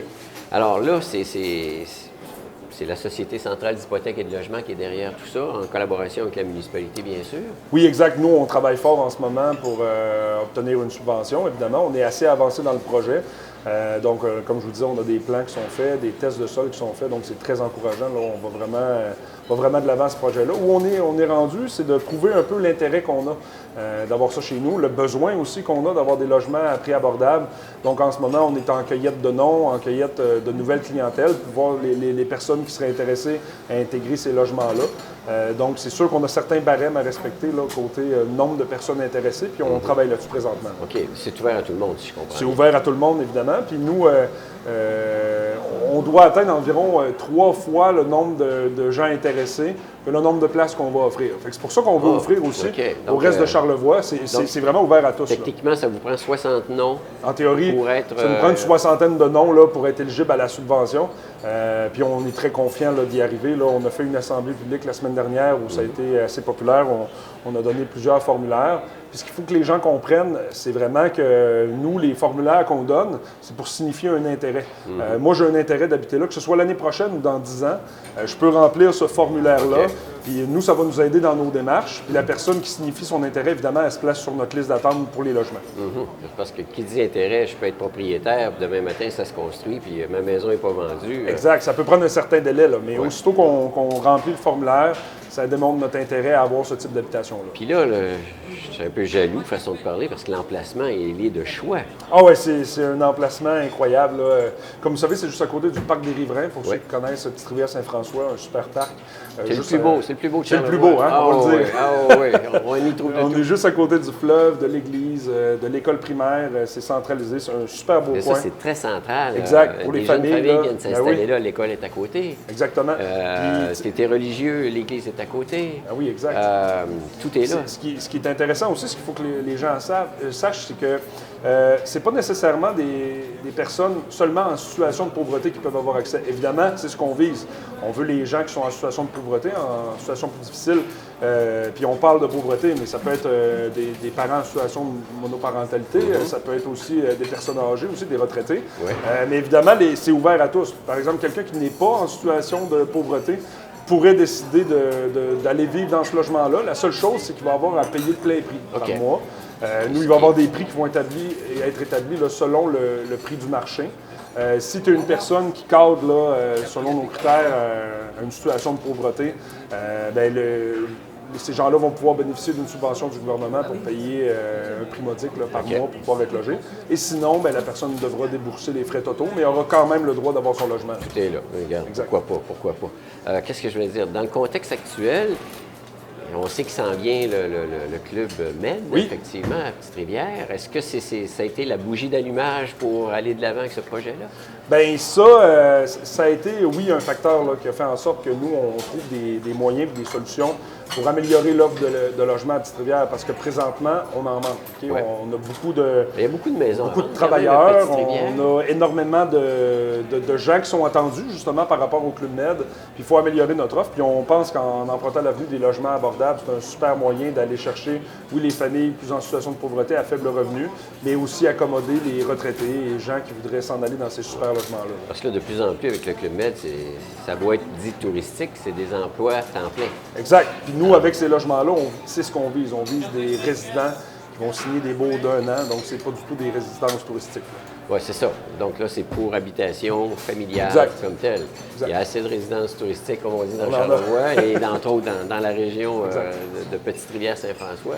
Alors là, c'est la Société centrale d'hypothèque et de logement qui est derrière tout ça, en collaboration avec la municipalité, bien sûr. Oui, exact. Nous, on travaille fort en ce moment pour obtenir une subvention, évidemment. On est assez avancé dans le projet. Donc, comme je vous disais, on a des plans qui sont faits, des tests de sol qui sont faits, donc c'est très encourageant. Là, on va vraiment de l'avant ce projet-là. Où on est rendu, c'est de prouver un peu l'intérêt qu'on a d'avoir ça chez nous, le besoin aussi qu'on a d'avoir des logements à prix abordable. Donc, en ce moment, on est en cueillette de noms, en cueillette de nouvelles clientèles pour voir les personnes qui seraient intéressées à intégrer ces logements-là. Donc, c'est sûr qu'on a certains barèmes à respecter, là, côté nombre de personnes intéressées, puis on travaille là-dessus présentement. OK. C'est ouvert à tout le monde, si je comprends. C'est ouvert à tout le monde, évidemment. Puis nous, on doit atteindre environ 3 fois le nombre de gens intéressés que le nombre de places qu'on va offrir. Fait que c'est pour ça qu'on veut offrir aussi OK. au Donc, reste de Charlevoix. C'est vraiment ouvert à tous. Là. Techniquement, ça vous prend 60 noms. En théorie, pour être, ça nous prend une soixantaine de noms là, pour être éligible à la subvention. Puis on est très confiant d'y arriver. Là. On a fait une assemblée publique la semaine dernière où ça a été assez populaire. On a donné plusieurs formulaires. Puis ce qu'il faut que les gens comprennent, c'est vraiment que nous, les formulaires qu'on donne, c'est pour signifier un intérêt. Moi, j'ai un intérêt d'habiter là, que ce soit l'année prochaine ou dans 10 ans. Je peux remplir ce formulaire-là. OK. Puis nous, ça va nous aider dans nos démarches. Puis la personne qui signifie son intérêt, évidemment, elle se place sur notre liste d'attente pour les logements. Parce que qui dit intérêt, je peux être propriétaire, puis demain matin, ça se construit, puis ma maison n'est pas vendue. Exact. Ça peut prendre un certain délai, là, mais aussitôt qu'on remplit le formulaire, ça démontre notre intérêt à avoir ce type d'habitation-là. Puis là, je suis un peu jaloux, façon de parler, parce que l'emplacement, il est de choix. Ah ouais, c'est un emplacement incroyable. Là. Comme vous savez, c'est juste à côté du parc des Riverains, pour ceux qui connaissent Petite Rivière Saint-François, un super parc. C'est le plus beau, c'est le plus beau de C'est le plus Charlevoix. beau, hein, Ah, on va le oui, dire. ah oui, on y trouve de On tout. est juste à côté du fleuve, de l'église, de l'école primaire. C'est centralisé, c'est un super beau Mais coin. ça, c'est très central. Exact, pour les des jeunes familles, familles là. viennent Ben s'installer oui. là, l'école est à côté. Exactement. Puis, Si t'es religieux, l'église est à côté. ah oui, exact. Tout est là. Ce qui est intéressant aussi, ce qu'il faut que les gens sachent, c'est que c'est pas nécessairement des personnes seulement en situation de pauvreté qui peuvent avoir accès. Évidemment, c'est ce qu'on vise. On veut les gens qui sont en situation de pauvreté, en situation plus difficile. Puis on parle de pauvreté, mais ça peut être des parents en situation de monoparentalité, ça peut être aussi des personnes âgées, aussi des retraités. Ouais. Mais évidemment, c'est ouvert à tous. Par exemple, quelqu'un qui n'est pas en situation de pauvreté pourrait décider d'aller vivre dans ce logement-là. La seule chose, c'est qu'il va avoir à payer de plein prix par mois. Nous, il va y avoir des prix qui vont être établis là, selon le prix du marché. Si tu es une personne qui cadre, là, selon nos critères, une situation de pauvreté, ces gens-là vont pouvoir bénéficier d'une subvention du gouvernement pour payer un prix modique là, par mois pour pouvoir être logé. Et sinon, la personne devra débourser les frais totaux, mais aura quand même le droit d'avoir son logement. Tout est là. Regarde, Exact. pourquoi pas. Qu'est-ce que je veux dire? Dans le contexte actuel, On sait qu'il s'en vient le club Med, Oui. effectivement, à Petite-Rivière. Est-ce que ça a été la bougie d'allumage pour aller de l'avant avec ce projet-là? Bien, ça a été, oui, un facteur là, qui a fait en sorte que nous, on trouve des moyens et des solutions pour améliorer l'offre de logement à Petite-Rivière, parce que présentement, on en manque. OK? Ouais. On a beaucoup de... Il y a beaucoup de maisons. Beaucoup de quand même, à travailleurs, Petite-Rivière. on a énormément de gens qui sont attendus justement par rapport au Club Med. Puis il faut améliorer notre offre. Puis on pense qu'en empruntant l'avenue des logements abordables, c'est un super moyen d'aller chercher, oui, les familles plus en situation de pauvreté à faible revenu, mais aussi accommoder les retraités et les gens qui voudraient s'en aller dans ces super logements-là. Parce que là, de plus en plus, avec le Club Med, ça doit être dit touristique, c'est des emplois à temps plein. Exact. Puis nous, avec ces logements-là, c'est ce qu'on vise. On vise des résidents qui vont signer des baux d'1 an, donc c'est pas du tout des résidences touristiques. Oui, c'est ça. Donc là, c'est pour habitation familiale Exact. comme telle. Exact. Il y a assez de résidences touristiques, comme on dit, dans On en a. Charlevoix et entre autres dans la région de Petite-Rivière-Saint-François.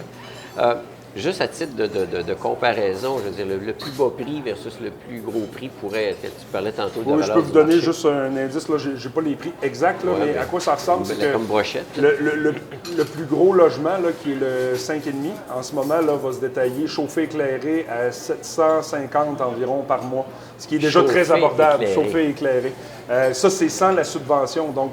Juste à titre de comparaison, je veux dire, le plus bas prix versus le plus gros prix pourrait être, tu parlais tantôt de la Oui, je valeur peux du vous donner marché. juste un indice. Là, j'ai pas les prix exacts, là, Ouais, mais à quoi ça ressemble, c'est que Comme brochette. là. le plus gros logement, là, qui est le 5,5, en ce moment, là, va se détailler chauffé éclairé à 750 environ par mois, ce qui est déjà Chauffé très abordable, éclairé. chauffé éclairé. Ça, c'est sans la subvention. Donc,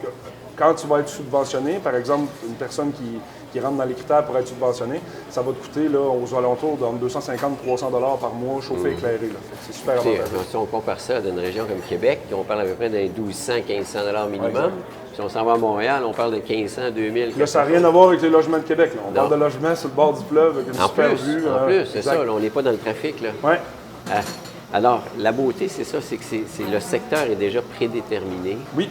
quand tu vas être subventionné, par exemple, une personne qui rentre dans les critères pour être subventionné, ça va te coûter là, aux alentours de 250 $ 300 $ par mois chauffé éclairé. Là. C'est super Tu sais, avantageux. si on compare ça d'une région comme Québec, on parle à peu près d'un 1200, 1500 $ minimum. Exact. Si on s'en va à Montréal, on parle de 1500, 2000. Là, ça n'a rien à voir avec les logements de Québec. Là. On Non. parle de logements sur le bord du fleuve avec une En super plus, vue. en plus, c'est exact. ça, là, on n'est pas dans le trafic. Là. Ouais. Alors, la beauté, c'est ça, c'est que le secteur est déjà prédéterminé. Oui.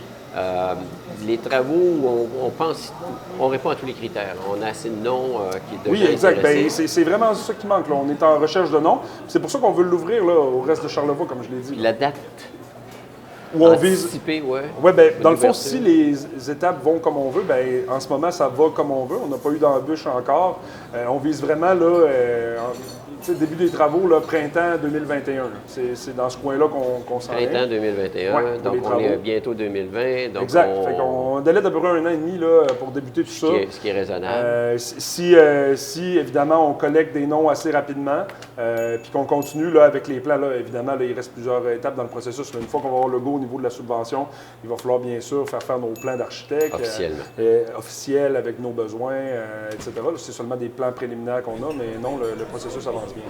Les travaux, on pense, on répond à tous les critères. On a assez de noms de Oui, gens exact. intéressés. Ben, c'est vraiment ça qui manque. Là. On est en recherche de noms. C'est pour ça qu'on veut l'ouvrir là, au reste de Charlevoix, comme je l'ai dit. La date Où on vise. anticipée, ouais. Oui, bien, dans le fond, L'ouverture. si les étapes vont comme on veut, bien, en ce moment, ça va comme on veut. On n'a pas eu d'embûche encore. On vise vraiment, là, début des travaux, là, printemps 2021. Là. C'est dans ce coin-là qu'on s'en est. Printemps 2021, Ouais, pour donc les on travaux. est bientôt 2020. Donc Exact. Fait qu'on a un délai d'à peu près 1 an et demi là, pour débuter tout ça. ce qui est raisonnable. Si, évidemment, on collecte des noms assez rapidement, puis qu'on continue là, avec les plans, là, évidemment, là, il reste plusieurs étapes dans le processus. Là, une fois qu'on va avoir le go au niveau de la subvention, il va falloir bien sûr faire nos plans d'architecte. Officiellement. Officiels avec nos besoins, etc. Là, c'est seulement des plans préliminaires qu'on a, mais non, le processus avance bien.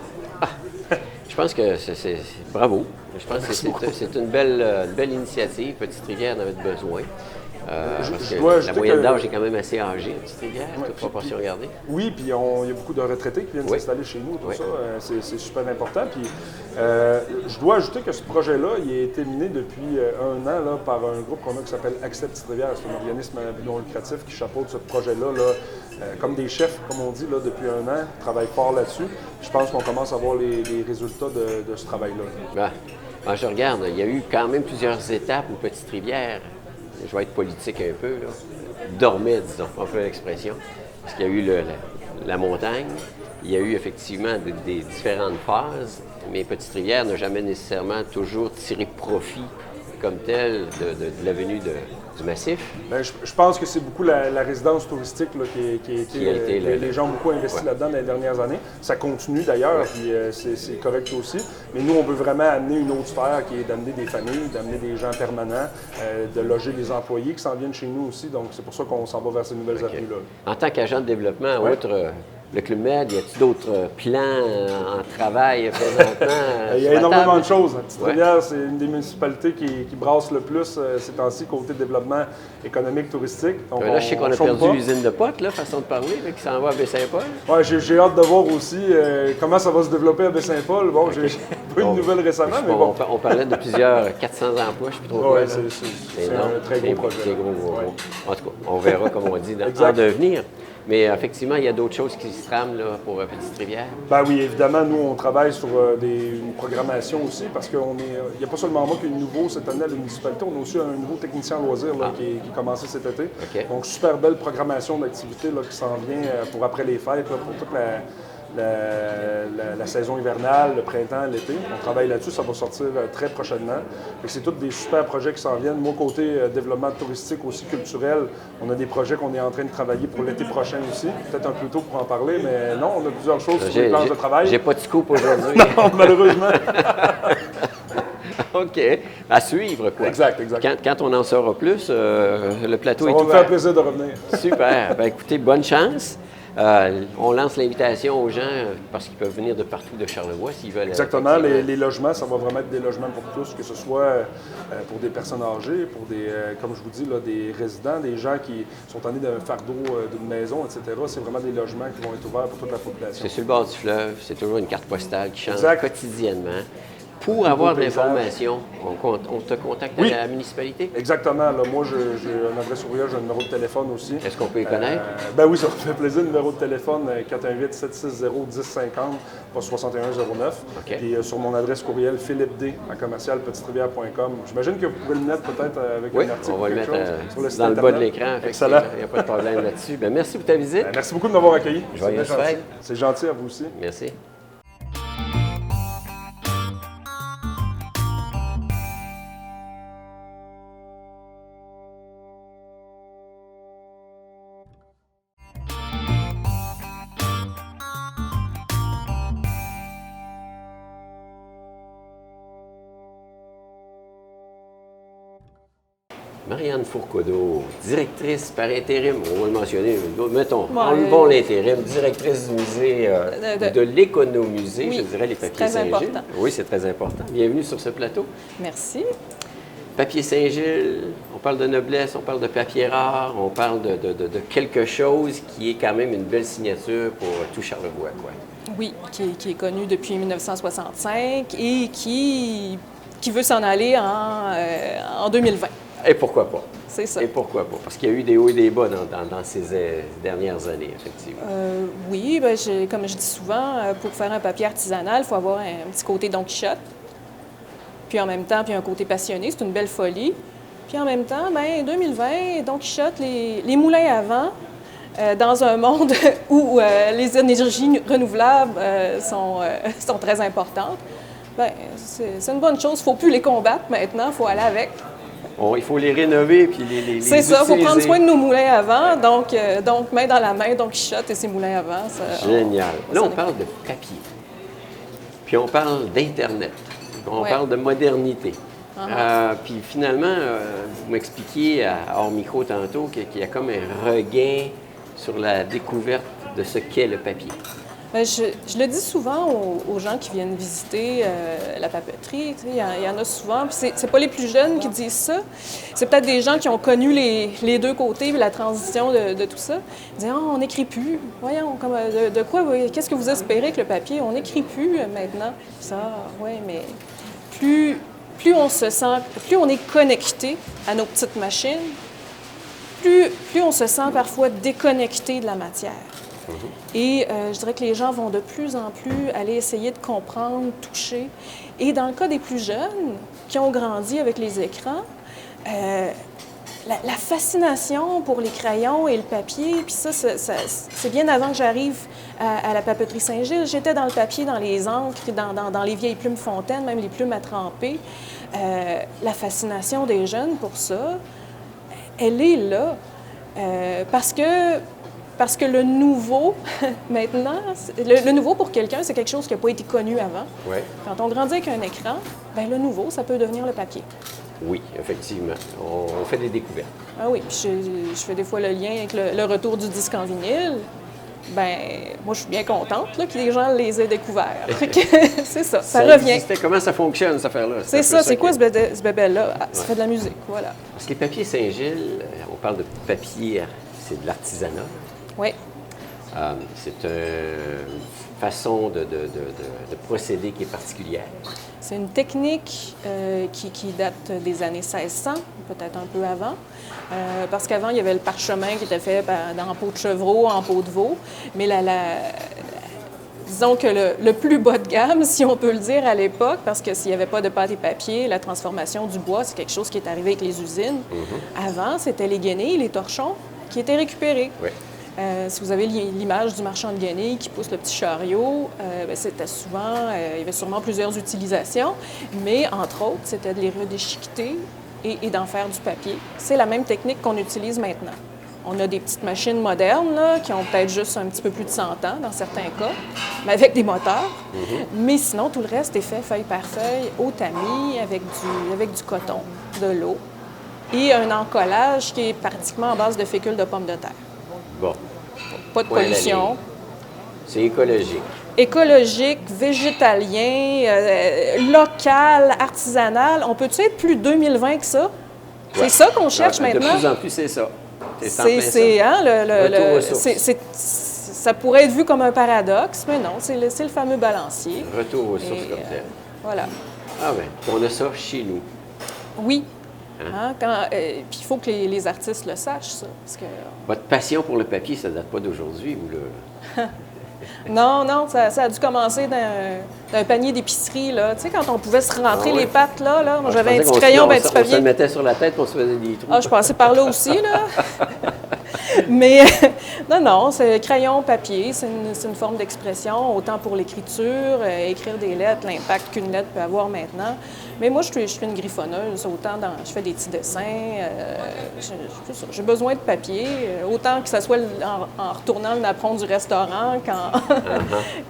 Je pense que c'est bravo. Je pense que c'est une belle initiative. Petite-Rivière en avait besoin. Parce je que dois la ajouter moyenne que- d'âge est quand même assez âgée, Petite-Rivière, Ouais, toute proportion regardée. Oui, puis il y a beaucoup de retraités qui viennent Oui. s'installer chez nous, tout Oui. ça. C'est super important. Puis je dois ajouter que ce projet-là, il a été mené depuis 1 an là, par un groupe qu'on a qui s'appelle Accès Petite-Rivière. C'est un organisme à but non lucratif qui chapeaute ce projet-là, là, comme des chefs, comme on dit, là, depuis 1 an, travaillent fort là-dessus. Je pense qu'on commence à voir les résultats de ce travail-là. Ben, je regarde, il y a eu quand même plusieurs étapes où Petite-Rivière, je vais être politique un peu, là, dormait, disons, on fait l'expression. Parce qu'il y a eu la montagne, il y a eu effectivement des différentes phases, mais Petite-Rivière n'a jamais nécessairement toujours tiré profit comme tel de la venue du massif. Bien, je pense que c'est beaucoup la résidence touristique là, qui a été. Qui a été les gens ont beaucoup investi Ouais. là-dedans dans les dernières années. Ça continue d'ailleurs, Ouais. puis c'est correct aussi. Mais nous, on veut vraiment amener une autre sphère qui est d'amener des familles, d'amener des gens permanents, de loger des employés qui s'en viennent chez nous aussi. Donc, c'est pour ça qu'on s'en va vers ces nouvelles OK. avenues-là. En tant qu'agent de développement, Ouais. outre le Club Med, y a-t-il d'autres plans en travail présentement? Il y sur a la énormément table? de choses. Petite-Rivière, Ouais. c'est une des municipalités qui brasse le plus ces temps-ci côté développement économique, touristique. Donc, Là, je sais qu'on a chôme perdu pas. l'usine de potes, là, façon de parler, là, qui s'en va à Baie-Saint-Paul. Ouais, j'ai hâte de voir aussi comment ça va se développer à Baie-Saint-Paul. Bon, j'ai pas eu de nouvelles récemment, mais bon. On parlait de plusieurs 400 emplois, je ne sais plus trop Ouais, quoi. là. c'est énorme. un très gros projet. C'est gros. Ouais. En tout cas, on verra, comme on dit, en Exact. devenir. Mais effectivement, il y a d'autres choses qui se trament là, pour Petite-Rivière. Ben oui, évidemment, nous, on travaille sur une programmation aussi parce qu'il n'y a pas seulement moi qui est nouveau cette année à la municipalité, on a aussi un nouveau technicien en loisirs là, qui est commencé cet été. OK. Donc, super belle programmation d'activités là, qui s'en vient pour après les fêtes, là, pour toute la saison hivernale, le printemps, l'été. On travaille là-dessus, ça va sortir très prochainement. C'est tous des super projets qui s'en viennent. Moi, côté développement touristique, aussi culturel, on a des projets qu'on est en train de travailler pour l'été prochain aussi. Peut-être un peu tôt pour en parler, mais non, on a plusieurs choses sur les planches de travail. J'ai pas de scoop aujourd'hui. Non, malheureusement. OK. À suivre, quoi. Exact. Quand on en saura plus, le plateau est ouvert. Ça va me faire plaisir de revenir. Super. Ben, écoutez, bonne chance. On lance l'invitation aux gens parce qu'ils peuvent venir de partout de Charlevoix s'ils veulent. Exactement. Les logements, ça va vraiment être des logements pour tous, que ce soit pour des personnes âgées, pour des, comme je vous dis, là, des résidents, des gens qui sont tannés d'un fardeau d'une maison, etc. C'est vraiment des logements qui vont être ouverts pour toute la population. C'est sur le bord du fleuve. C'est toujours une carte postale qui change quotidiennement. Pour avoir de l'information, on te contacte à la municipalité? Exactement. Là, moi, j'ai une adresse courriel, j'ai un numéro de téléphone aussi. Est-ce qu'on peut y connaître? Ben oui, ça me fait plaisir. Numéro de téléphone 418-760-1050, poste 6109. Okay. Et sur mon adresse courriel, philipped@commercialpetitetrivière.com. J'imagine que vous pouvez le mettre peut-être avec un article. On va le mettre sur le site dans le bas de Internet. l'écran. Excellent. Il n'y a pas de problème là-dessus. Ben, merci pour ta visite. Merci beaucoup de m'avoir accueilli. Joyeuse fête. C'est gentil à vous aussi. Merci. Marianne Fourcaudeau, directrice par intérim, on va le mentionner, mettons, enlevons l'intérim, directrice du musée, de l'économusée, oui, je dirais les papiers Saint-Gilles. Oui, c'est très important. Bienvenue sur ce plateau. Merci. Papier Saint-Gilles, on parle de noblesse, on parle de papier rare, on parle de quelque chose qui est quand même une belle signature pour tout Charlevoix, quoi. Oui, qui est connu depuis 1965 et qui veut s'en aller en 2020. Et pourquoi pas? C'est ça. Et pourquoi pas? Parce qu'il y a eu des hauts et des bas dans ces dernières années, effectivement. Oui, bien, comme je dis souvent, pour faire un papier artisanal, il faut avoir un petit côté Don Quichotte. Puis en même temps, puis un côté passionné, c'est une belle folie. Puis en même temps, bien, 2020, Don Quichotte, les moulins à vent, dans un monde où les énergies renouvelables sont très importantes, bien, c'est une bonne chose. Il ne faut plus les combattre maintenant, il faut aller avec. Il faut les rénover puis les c'est ça, il faut utiliser. prendre soin de nos moulins à vent. Donc main dans la main, Don Quichotte et ses moulins à vent. Génial. Là, on parle de papier. Puis on parle d'Internet. On parle de modernité. Puis finalement, vous m'expliquiez hors micro tantôt qu'il y a comme un regain sur la découverte de ce qu'est le papier. Bien, je le dis souvent aux gens qui viennent visiter la papeterie. Il y en a souvent. Puis c'est pas les plus jeunes qui disent ça. C'est peut-être des gens qui ont connu les deux côtés, la transition de tout ça. Ils disent on n'écrit plus. Voyons, de quoi, qu'est-ce que vous espérez que le papier? On n'écrit plus maintenant. Ça, oui, mais plus on se sent, plus on est connecté à nos petites machines, plus on se sent parfois déconnecté de la matière. Et je dirais que les gens vont de plus en plus aller essayer de comprendre, toucher. Et dans le cas des plus jeunes, qui ont grandi avec les écrans, la fascination pour les crayons et le papier, puis ça c'est bien avant que j'arrive à la papeterie Saint-Gilles. J'étais dans le papier, dans les encres, dans les vieilles plumes fontaines, même les plumes à tremper. La fascination des jeunes pour ça, elle est là. Parce que le nouveau, maintenant, le nouveau pour quelqu'un, c'est quelque chose qui n'a pas été connu avant. Ouais. Quand on grandit avec un écran, bien, le nouveau, ça peut devenir le papier. Oui, effectivement. On fait des découvertes. Ah oui, puis je fais des fois le lien avec le retour du disque en vinyle. Bien, moi, je suis bien contente là, que les gens les aient découverts. C'est ça, ça revient. Comment ça fonctionne, cette affaire-là? C'est ça, c'est quoi ce bébé-là? Ah, ça fait de la musique, voilà. Parce que les papiers Saint-Gilles, on parle de papier, c'est de l'artisanat. Oui. C'est une façon de procéder qui est particulière. C'est une technique qui date des années 1600, peut-être un peu avant, parce qu'avant, il y avait le parchemin qui était fait en peau de chevreau, en peau de veau, mais disons que le plus bas de gamme, si on peut le dire à l'époque, parce que s'il n'y avait pas de pâte et papier, la transformation du bois, c'est quelque chose qui est arrivé avec les usines. Avant, c'était les guenilles, les torchons qui étaient récupérés. Oui. Si vous avez l'image du marchand de guenilles qui pousse le petit chariot, c'était souvent, il y avait sûrement plusieurs utilisations, mais entre autres, c'était de les redéchiqueter et d'en faire du papier. C'est la même technique qu'on utilise maintenant. On a des petites machines modernes là, qui ont peut-être juste un petit peu plus de 100 ans dans certains cas, mais avec des moteurs. Mais sinon, tout le reste est fait feuille par feuille, au tamis, avec du coton, de l'eau et un encollage qui est pratiquement à base de fécule de pommes de terre. Bon. Pas de Point à la pollution. ligne. C'est écologique. Écologique, végétalien, local, artisanal. On peut-tu être plus 2020 que ça? Ouais. C'est ça qu'on cherche De maintenant. plus en plus, c'est ça. C'est en plein Hein, Retour aux sources. ça pourrait être vu comme un paradoxe, mais non, c'est le fameux balancier. Retour aux sources Et, comme tel. Voilà. Ah bien, on a ça chez nous. Oui. Hein, puis il faut que les artistes le sachent, ça. Parce que, Votre passion pour le papier, ça ne date pas d'aujourd'hui, vous, là? non, ça a dû commencer d'un panier d'épicerie, là. Tu sais, quand on pouvait se rentrer Ah ouais? les pattes, là, moi, Je j'avais un pensais petit qu'on crayon, se- ben on petit se- On se papier. le mettait sur la tête et on se faisait des trous. Ah, je passais par là aussi, là. Mais non, c'est crayon, papier, c'est une forme d'expression, autant pour l'écriture, écrire des lettres, l'impact qu'une lettre peut avoir maintenant. Mais moi, je suis une griffonneuse, je fais des petits dessins, j'ai besoin de papier, autant que ce soit en retournant le napperon du restaurant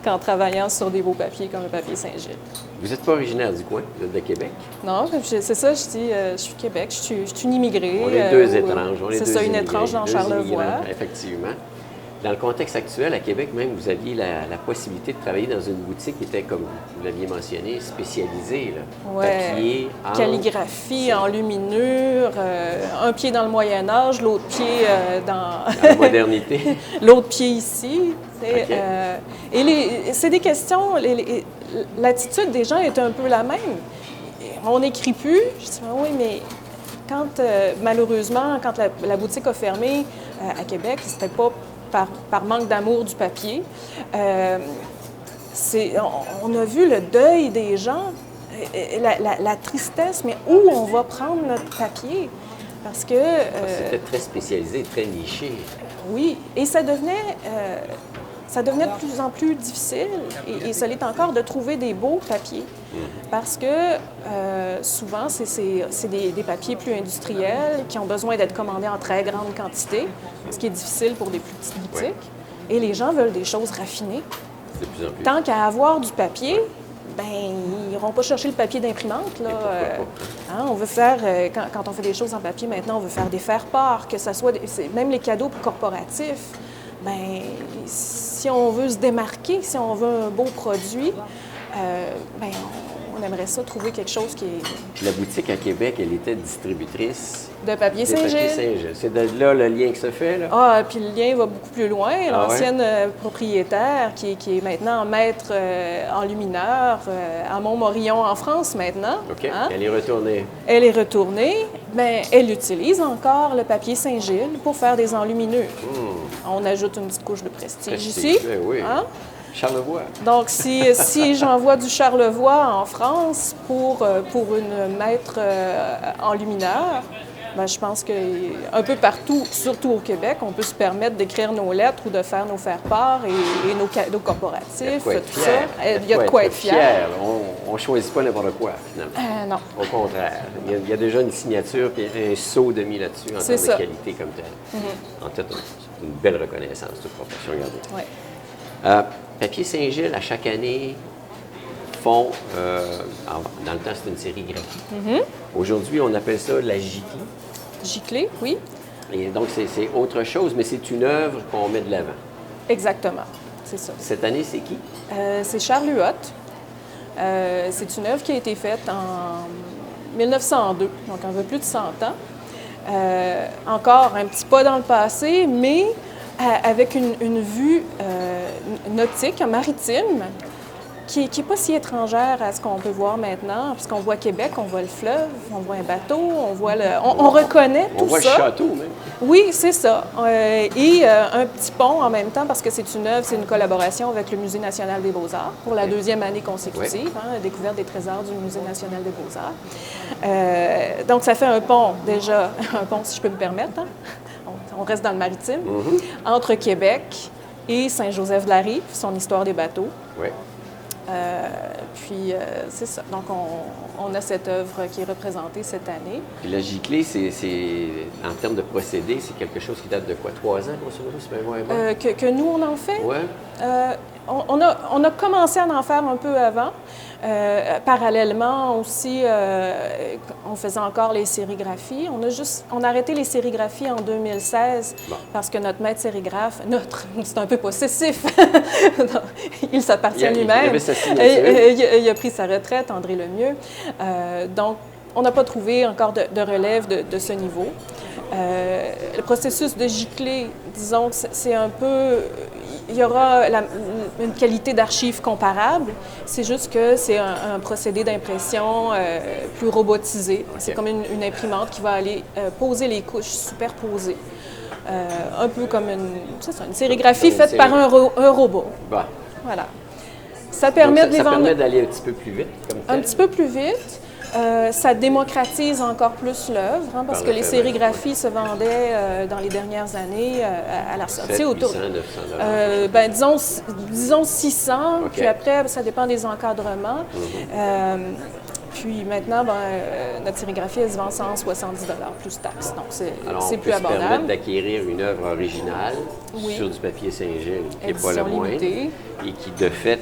qu'en travaillant sur des beaux papiers comme le papier Saint-Gilles. Vous n'êtes pas originaire du coin, vous êtes de Québec? Non, c'est ça, je dis, je suis Québec, je suis une immigrée. On est deux étranges. C'est ça, une étrange dans deux Charlevoix. immigrants, effectivement. Dans le contexte actuel, à Québec même, vous aviez la possibilité de travailler dans une boutique qui était, comme vous l'aviez mentionné, spécialisée. Là. Ouais. Papier, encre. Calligraphie, enluminure, un pied dans le Moyen Âge, l'autre pied dans La modernité. l'autre pied ici. OK. Et c'est des questions, l'attitude des gens est un peu la même. On n'écrit plus. Je dis, oui, mais quand, malheureusement, quand la boutique a fermé à Québec, c'était pas par manque d'amour du papier. On a vu le deuil des gens, la tristesse, mais où on va prendre notre papier? Parce que... C'était très spécialisé, très niché. oui, et ça devenait de plus en plus difficile, et ça l'est encore, de trouver des beaux papiers. Parce que souvent, c'est des papiers plus industriels qui ont besoin d'être commandés en très grande quantité, ce qui est difficile pour des plus petites boutiques. Ouais. Et les gens veulent des choses raffinées. De plus en plus. Tant qu'à avoir du papier, ben ils n'iront pas chercher le papier d'imprimante. Là. Hein, on veut faire, quand on fait des choses en papier maintenant, on veut faire des faire-part, que ça soit, même les cadeaux corporatifs. Ben si on veut se démarquer, si on veut un beau produit, ben on aimerait ça trouver quelque chose qui est... La boutique à Québec, elle était distributrice De papier des papiers Saint-Gilles. Saint-Gilles. C'est de là le lien que se fait, là? Ah, puis le lien va beaucoup plus loin. Ah L'ancienne propriétaire, qui est maintenant maître enlumineur à Montmorillon en France maintenant. OK, hein, elle est retournée. Elle est retournée. Bien, elle utilise encore le papier Saint-Gilles pour faire des enluminures. On ajoute une petite couche de prestige ici. Ben oui. hein. Charlevoix. Donc, si j'envoie du Charlevoix en France pour une maître enlumineur, ben, je pense qu'un peu partout, surtout au Québec, on peut se permettre d'écrire nos lettres ou de faire nos faire-part et nos cadeaux corporatifs, tout ça. Il y a de quoi être fier. Là. On ne choisit pas n'importe quoi, finalement. Non. Au contraire. Il y a déjà une signature et un sceau de mis là-dessus en C'est termes ça. de qualité comme telle. En fait, c'est une belle reconnaissance, toute proportion gardée. Ouais. Papier Saint-Gilles, à chaque année, font, dans le temps, c'était une série graphique. Aujourd'hui, on appelle ça la giclée. Giclée, oui, Et donc, c'est autre chose, mais c'est une œuvre qu'on met de l'avant. exactement. C'est ça. Cette année, c'est qui? C'est Charles Huot. C'est une œuvre qui a été faite en 1902, donc un peu plus de 100 ans. Encore un petit pas dans le passé, mais avec une vue nautique, maritime, qui n'est pas si étrangère à ce qu'on peut voir maintenant, puisqu'on voit Québec, on voit le fleuve, on voit un bateau, on voit on reconnaît tout ça. On voit le château, même. Oui, c'est ça. Et un petit pont en même temps, parce que c'est une œuvre, c'est une collaboration avec le Musée national des beaux-arts pour la deuxième année consécutive, découverte des trésors du Musée national des beaux-arts. Donc, ça fait un pont, déjà, un pont, si je peux me permettre. Hein? on reste dans le maritime, entre Québec et Saint-Joseph-de-la-Rive, son histoire des bateaux. Oui. C'est ça. Donc, on a cette œuvre qui est représentée cette année. Puis la giclée, en termes de procédé, c'est quelque chose qui date de quoi? 3 ans, grosso modo, c'est bien moins bon? Que nous, on en fait? Oui. On a commencé à en faire un peu avant. Parallèlement aussi, on faisait encore les sérigraphies. On a arrêté les sérigraphies en 2016 parce que notre maître sérigraphe, c'est un peu possessif, il s'appartient lui-même. Il a pris sa retraite, André Lemieux. Donc, on n'a pas trouvé encore de relève de ce niveau. Le processus de giclée, disons que c'est un peu... Il y aura une qualité d'archive comparable, c'est juste que c'est un procédé d'impression plus robotisé. Okay. C'est comme une imprimante qui va aller poser les couches superposées. Un peu comme une sérigraphie faite par un robot. Bah. Voilà. Ça permet d'aller un petit peu plus vite, comme tel. Un petit peu plus vite. Ça démocratise encore plus l'œuvre, parce que les sérigraphies se vendaient dans les dernières années à la sortie autour. 900 disons 600, okay. Puis après, ça dépend des encadrements. Puis maintenant, notre sérigraphie, elle se vend 170 $ plus taxes. Donc, c'est plus abordable. Alors, on peut se permettre d'acquérir une œuvre originale sur du papier Saint-Gilles, qui n'est pas la moindre, et qui, de fait,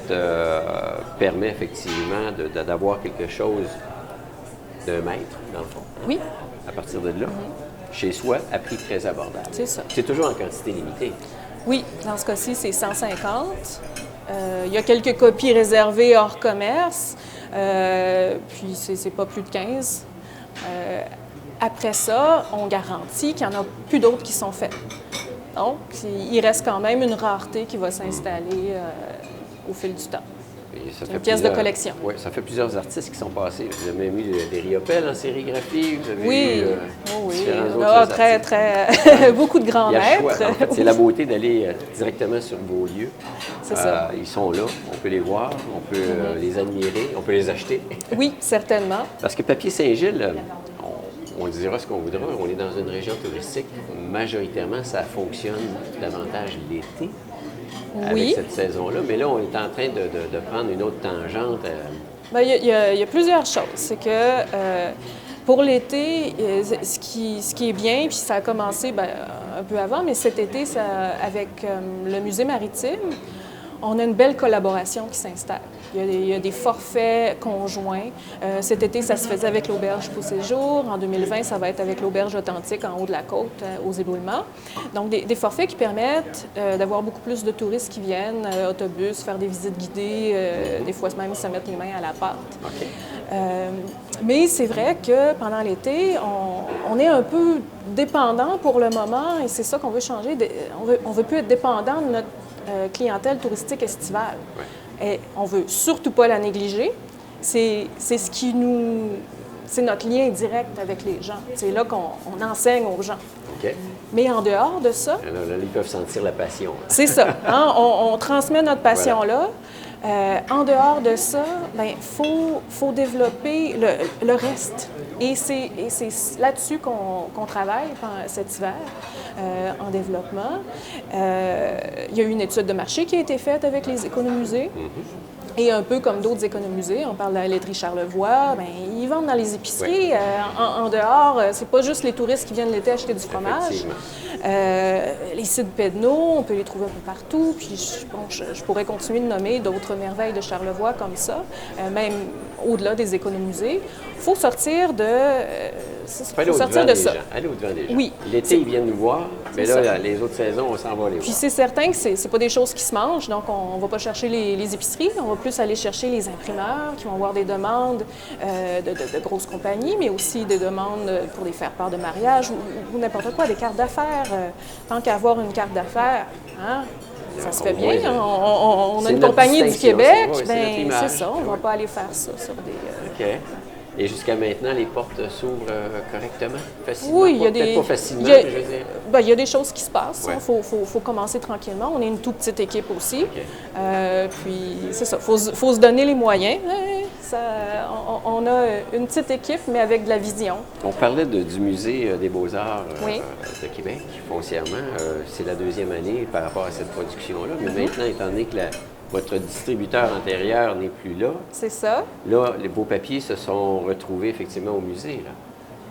permet effectivement d'avoir quelque chose d'un maître, dans le fond. Oui. À partir de là, chez soi, à prix très abordable. C'est ça. C'est toujours en quantité limitée. Oui, dans ce cas-ci, c'est 150. Il y a quelques copies réservées hors commerce, puis c'est pas plus de 15. Après ça, on garantit qu'il n'y en a plus d'autres qui sont faits. Donc, il reste quand même une rareté qui va s'installer au fil du temps. Une pièce de collection. Oui, ça fait plusieurs artistes qui sont passés. Vous avez même eu des Riopelle en sérigraphie, vous avez eu différents autres artistes. Beaucoup de grands maîtres. En fait, c'est la beauté d'aller directement sur vos lieux. C'est ça. Ils sont là, on peut les voir, on peut les admirer, on peut les acheter. Oui, certainement. Parce que Papier Saint-Gilles, on dira ce qu'on voudra, on est dans une région touristique. Majoritairement, ça fonctionne davantage l'été. Avec cette saison-là. Mais là, on est en train de prendre une autre tangente. Bien, il y a plusieurs choses. C'est que pour l'été, ce qui est bien, puis ça a commencé un peu avant, mais cet été, avec le musée maritime, on a une belle collaboration qui s'installe. Il y a des forfaits conjoints. Cet été, ça se faisait avec l'Auberge Beau Séjour. En 2020, ça va être avec l'Auberge Authentique en haut de la côte, aux Éboulements. Donc, des forfaits qui permettent d'avoir beaucoup plus de touristes qui viennent, autobus, faire des visites guidées, des fois même se mettre les mains à la pâte. Okay. Mais c'est vrai que pendant l'été, on est un peu dépendant pour le moment, et c'est ça qu'on veut changer. On veut plus être dépendant de notre clientèle touristique estivale. Ouais. Et on ne veut surtout pas la négliger. C'est notre lien direct avec les gens. C'est là qu'on enseigne aux gens. Okay. Mais en dehors de ça... Alors là, ils peuvent sentir la passion. C'est ça. Hein? On transmet notre passion-là. En dehors de ça, faut développer le reste. Et c'est là-dessus qu'on travaille cet hiver, en développement. Il y a eu une étude de marché qui a été faite avec les économusées. Et un peu comme d'autres économusées, on parle de la laiterie Charlevoix, ils vendent dans les épiceries. Oui. En dehors, c'est pas juste les touristes qui viennent l'été acheter du fromage. Les sites Pedneau, on peut les trouver un peu partout. Puis je pourrais continuer de nommer d'autres merveilles de Charlevoix comme ça, même au-delà des économusées. Il faut sortir de... faut sortir de ça. Aller au-devant des gens. Oui. L'été, ils viennent nous voir, mais là, les autres saisons, on s'en va les voir. Puis c'est certain que c'est pas des choses qui se mangent, donc on va pas chercher les épiceries, on va plus aller chercher les imprimeurs qui vont avoir des demandes de grosses compagnies, mais aussi des demandes pour des faire-part de mariage ou n'importe quoi, des cartes d'affaires. Tant qu'à avoir une carte d'affaires, hein, ça se fait bien. On a une compagnie du Québec, c'est ça, on ne va pas aller faire ça sur des... OK. Et jusqu'à maintenant, les portes s'ouvrent correctement, facilement? Oui, il y a peut-être pas facilement, mais je veux dire... il y a des choses qui se passent. Il faut commencer tranquillement. On est une toute petite équipe aussi. Okay. Puis, c'est ça, il faut se donner les moyens. On a une petite équipe, mais avec de la vision. On parlait du Musée des Beaux-Arts Oui. de Québec, foncièrement. C'est la deuxième année par rapport à cette production-là. Mais maintenant, étant donné que votre distributeur antérieur n'est plus là, C'est ça. là, les beaux papiers se sont retrouvés effectivement au musée. Là.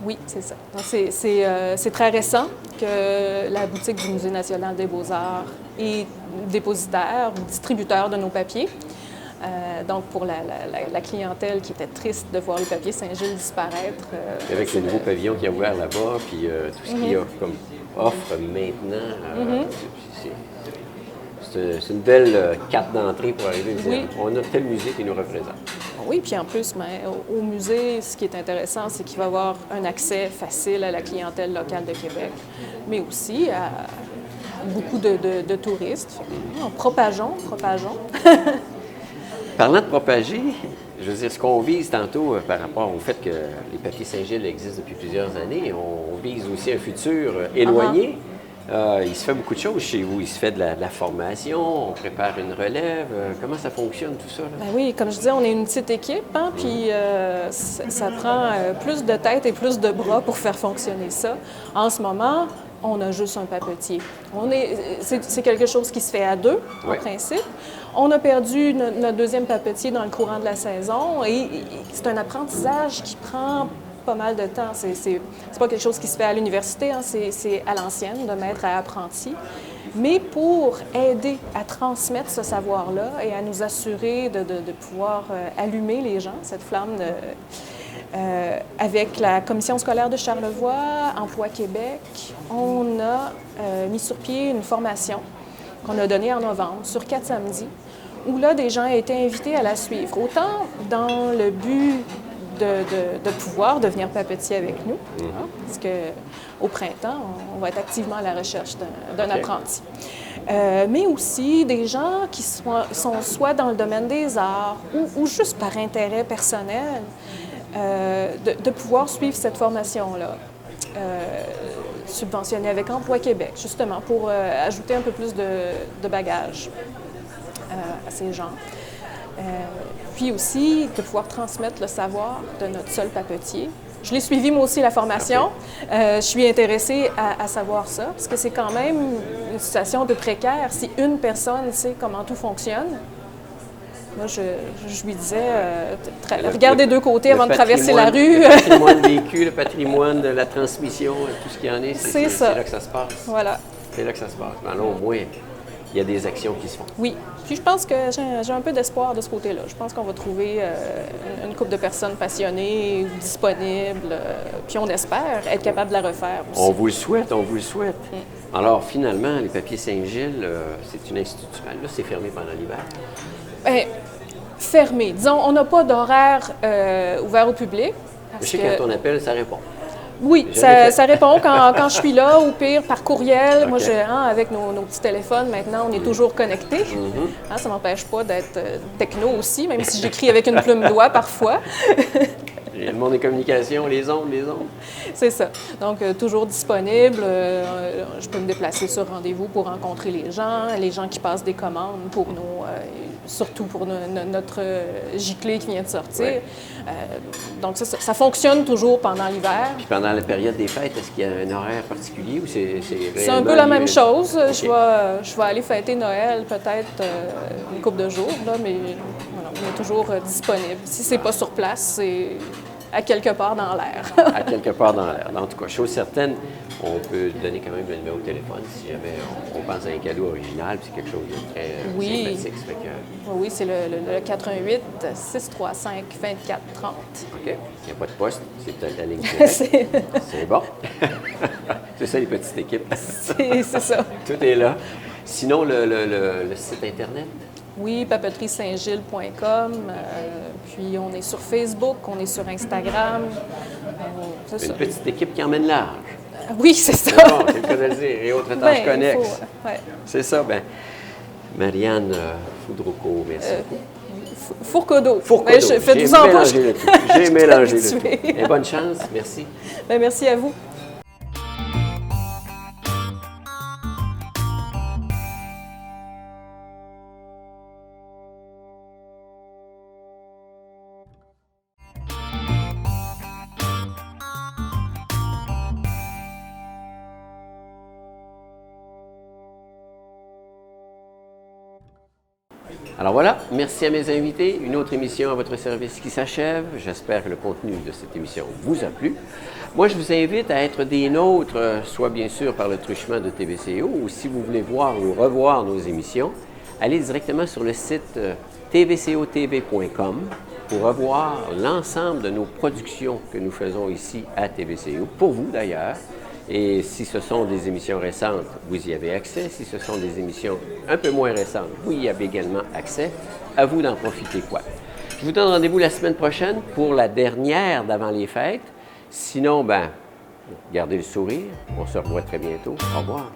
Oui, c'est ça. Donc, c'est très récent que la boutique du Musée national des Beaux-Arts est dépositaire ou distributeur de nos papiers. Donc, pour la clientèle qui était triste de voir le papier Saint-Gilles disparaître. Avec le nouveau pavillon qui a ouvert là-bas, puis tout ce qu'il y a comme offre maintenant, c'est une belle carte d'entrée pour arriver à dire on a tel musée qui nous représente. Oui, puis en plus, au musée, ce qui est intéressant, c'est qu'il va y avoir un accès facile à la clientèle locale de Québec, mais aussi à beaucoup de touristes. Propageons. Parlant de propager, je veux dire, ce qu'on vise tantôt par rapport au fait que les papiers Saint-Gilles existent depuis plusieurs années, on vise aussi un futur éloigné. Il se fait beaucoup de choses chez vous. Il se fait de la formation, on prépare une relève. Comment ça fonctionne tout ça? Là? Ben oui, comme je disais, on est une petite équipe, hein, puis ça prend plus de tête et plus de bras pour faire fonctionner ça. En ce moment, on a juste un papetier. C'est quelque chose qui se fait à deux, en principe. On a perdu notre deuxième papetier dans le courant de la saison et c'est un apprentissage qui prend pas mal de temps. C'est pas quelque chose qui se fait à l'université, hein, c'est à l'ancienne, de maître à apprenti. Mais pour aider à transmettre ce savoir-là et à nous assurer de pouvoir allumer les gens, cette flamme avec la commission scolaire de Charlevoix, Emploi Québec, on a mis sur pied une formation qu'on a donnée en novembre sur 4 samedis, où là, des gens ont été invités à la suivre, autant dans le but de pouvoir devenir papetier avec nous, hein, parce qu'au printemps, on va être activement à la recherche d'un apprenti. Mais aussi des gens qui sont soit dans le domaine des arts ou juste par intérêt personnel, de pouvoir suivre cette formation-là. Subventionnée avec Emploi Québec, justement, pour ajouter un peu plus de bagages à ces gens. Puis aussi, de pouvoir transmettre le savoir de notre seul papetier. Je l'ai suivi, moi aussi, la formation. Je suis intéressée à savoir ça, parce que c'est quand même une situation un peu précaire. Si une personne sait comment tout fonctionne, moi, je lui disais, regarde des deux côtés avant de traverser la rue. Le patrimoine vécu, le patrimoine de la transmission, tout ce qu'il y en est, c'est là que ça se passe. Voilà. C'est là que ça se passe. Mais là, au moins, il y a des actions qui se font. Oui. Puis je pense que j'ai un peu d'espoir de ce côté-là. Je pense qu'on va trouver une couple de personnes passionnées, disponibles, puis on espère être capable de la refaire aussi. On vous le souhaite, on vous le souhaite. Alors, finalement, les papiers Saint-Gilles, c'est une institution. Là, c'est fermé pendant l'hiver. Bien, fermé. Disons, on n'a pas d'horaire ouvert au public. Je sais que quand on appelle, ça répond. Oui, ça répond quand je suis là, au pire, par courriel. Okay. Moi, avec nos petits téléphones, maintenant, on est toujours connectés. Ça ne m'empêche pas d'être techno aussi, même si j'écris avec une plume doigt parfois. Le monde des communications, les ondes. C'est ça. Donc, toujours disponible. Je peux me déplacer sur rendez-vous pour rencontrer les gens qui passent des commandes pour nous, surtout pour notre giclée qui vient de sortir. Ouais. Donc, ça fonctionne toujours pendant l'hiver. Puis pendant la période des fêtes, est-ce qu'il y a un horaire particulier ou c'est C'est un peu la même chose. Okay. Je vais aller fêter Noël peut-être une couple de jours, là, mais voilà, on est toujours disponible. Si c'est pas sur place, c'est à quelque part dans l'air. À quelque part dans l'air. En tout cas, chose certaine, on peut donner quand même le numéro de téléphone si jamais on pense à un cadeau original, puis c'est quelque chose de très sympathique. Oui, c'est le 88 635 24 30. OK. Il n'y a pas de poste, c'est peut-être la ligne directe. C'est bon. C'est ça, les petites équipes. C'est ça. Tout est là. Sinon, le site Internet? Oui, papeteriesaintgilles.com. Puis on est sur Facebook, on est sur Instagram. C'est une petite équipe qui emmène large. Oui, c'est ça. Bon, c'est le cas de le dire. Et autres tâches connexes. Ouais. C'est ça. Marianne Foudreaucourt, merci. Fourcadeau. Fourcadeau. Je fais 12 ans pas. J'ai mélangé le tout. Et bonne chance. Merci. Merci à vous. Alors voilà, merci à mes invités. Une autre émission à votre service qui s'achève. J'espère que le contenu de cette émission vous a plu. Moi, je vous invite à être des nôtres, soit bien sûr par le truchement de TVCO, ou si vous voulez voir ou revoir nos émissions, allez directement sur le site tvcotv.com pour revoir l'ensemble de nos productions que nous faisons ici à TVCO, pour vous d'ailleurs. Et si ce sont des émissions récentes, vous y avez accès. Si ce sont des émissions un peu moins récentes, vous y avez également accès. À vous d'en profiter quoi. Je vous donne rendez-vous la semaine prochaine pour la dernière d'avant les fêtes. Sinon, gardez le sourire. On se revoit très bientôt. Au revoir.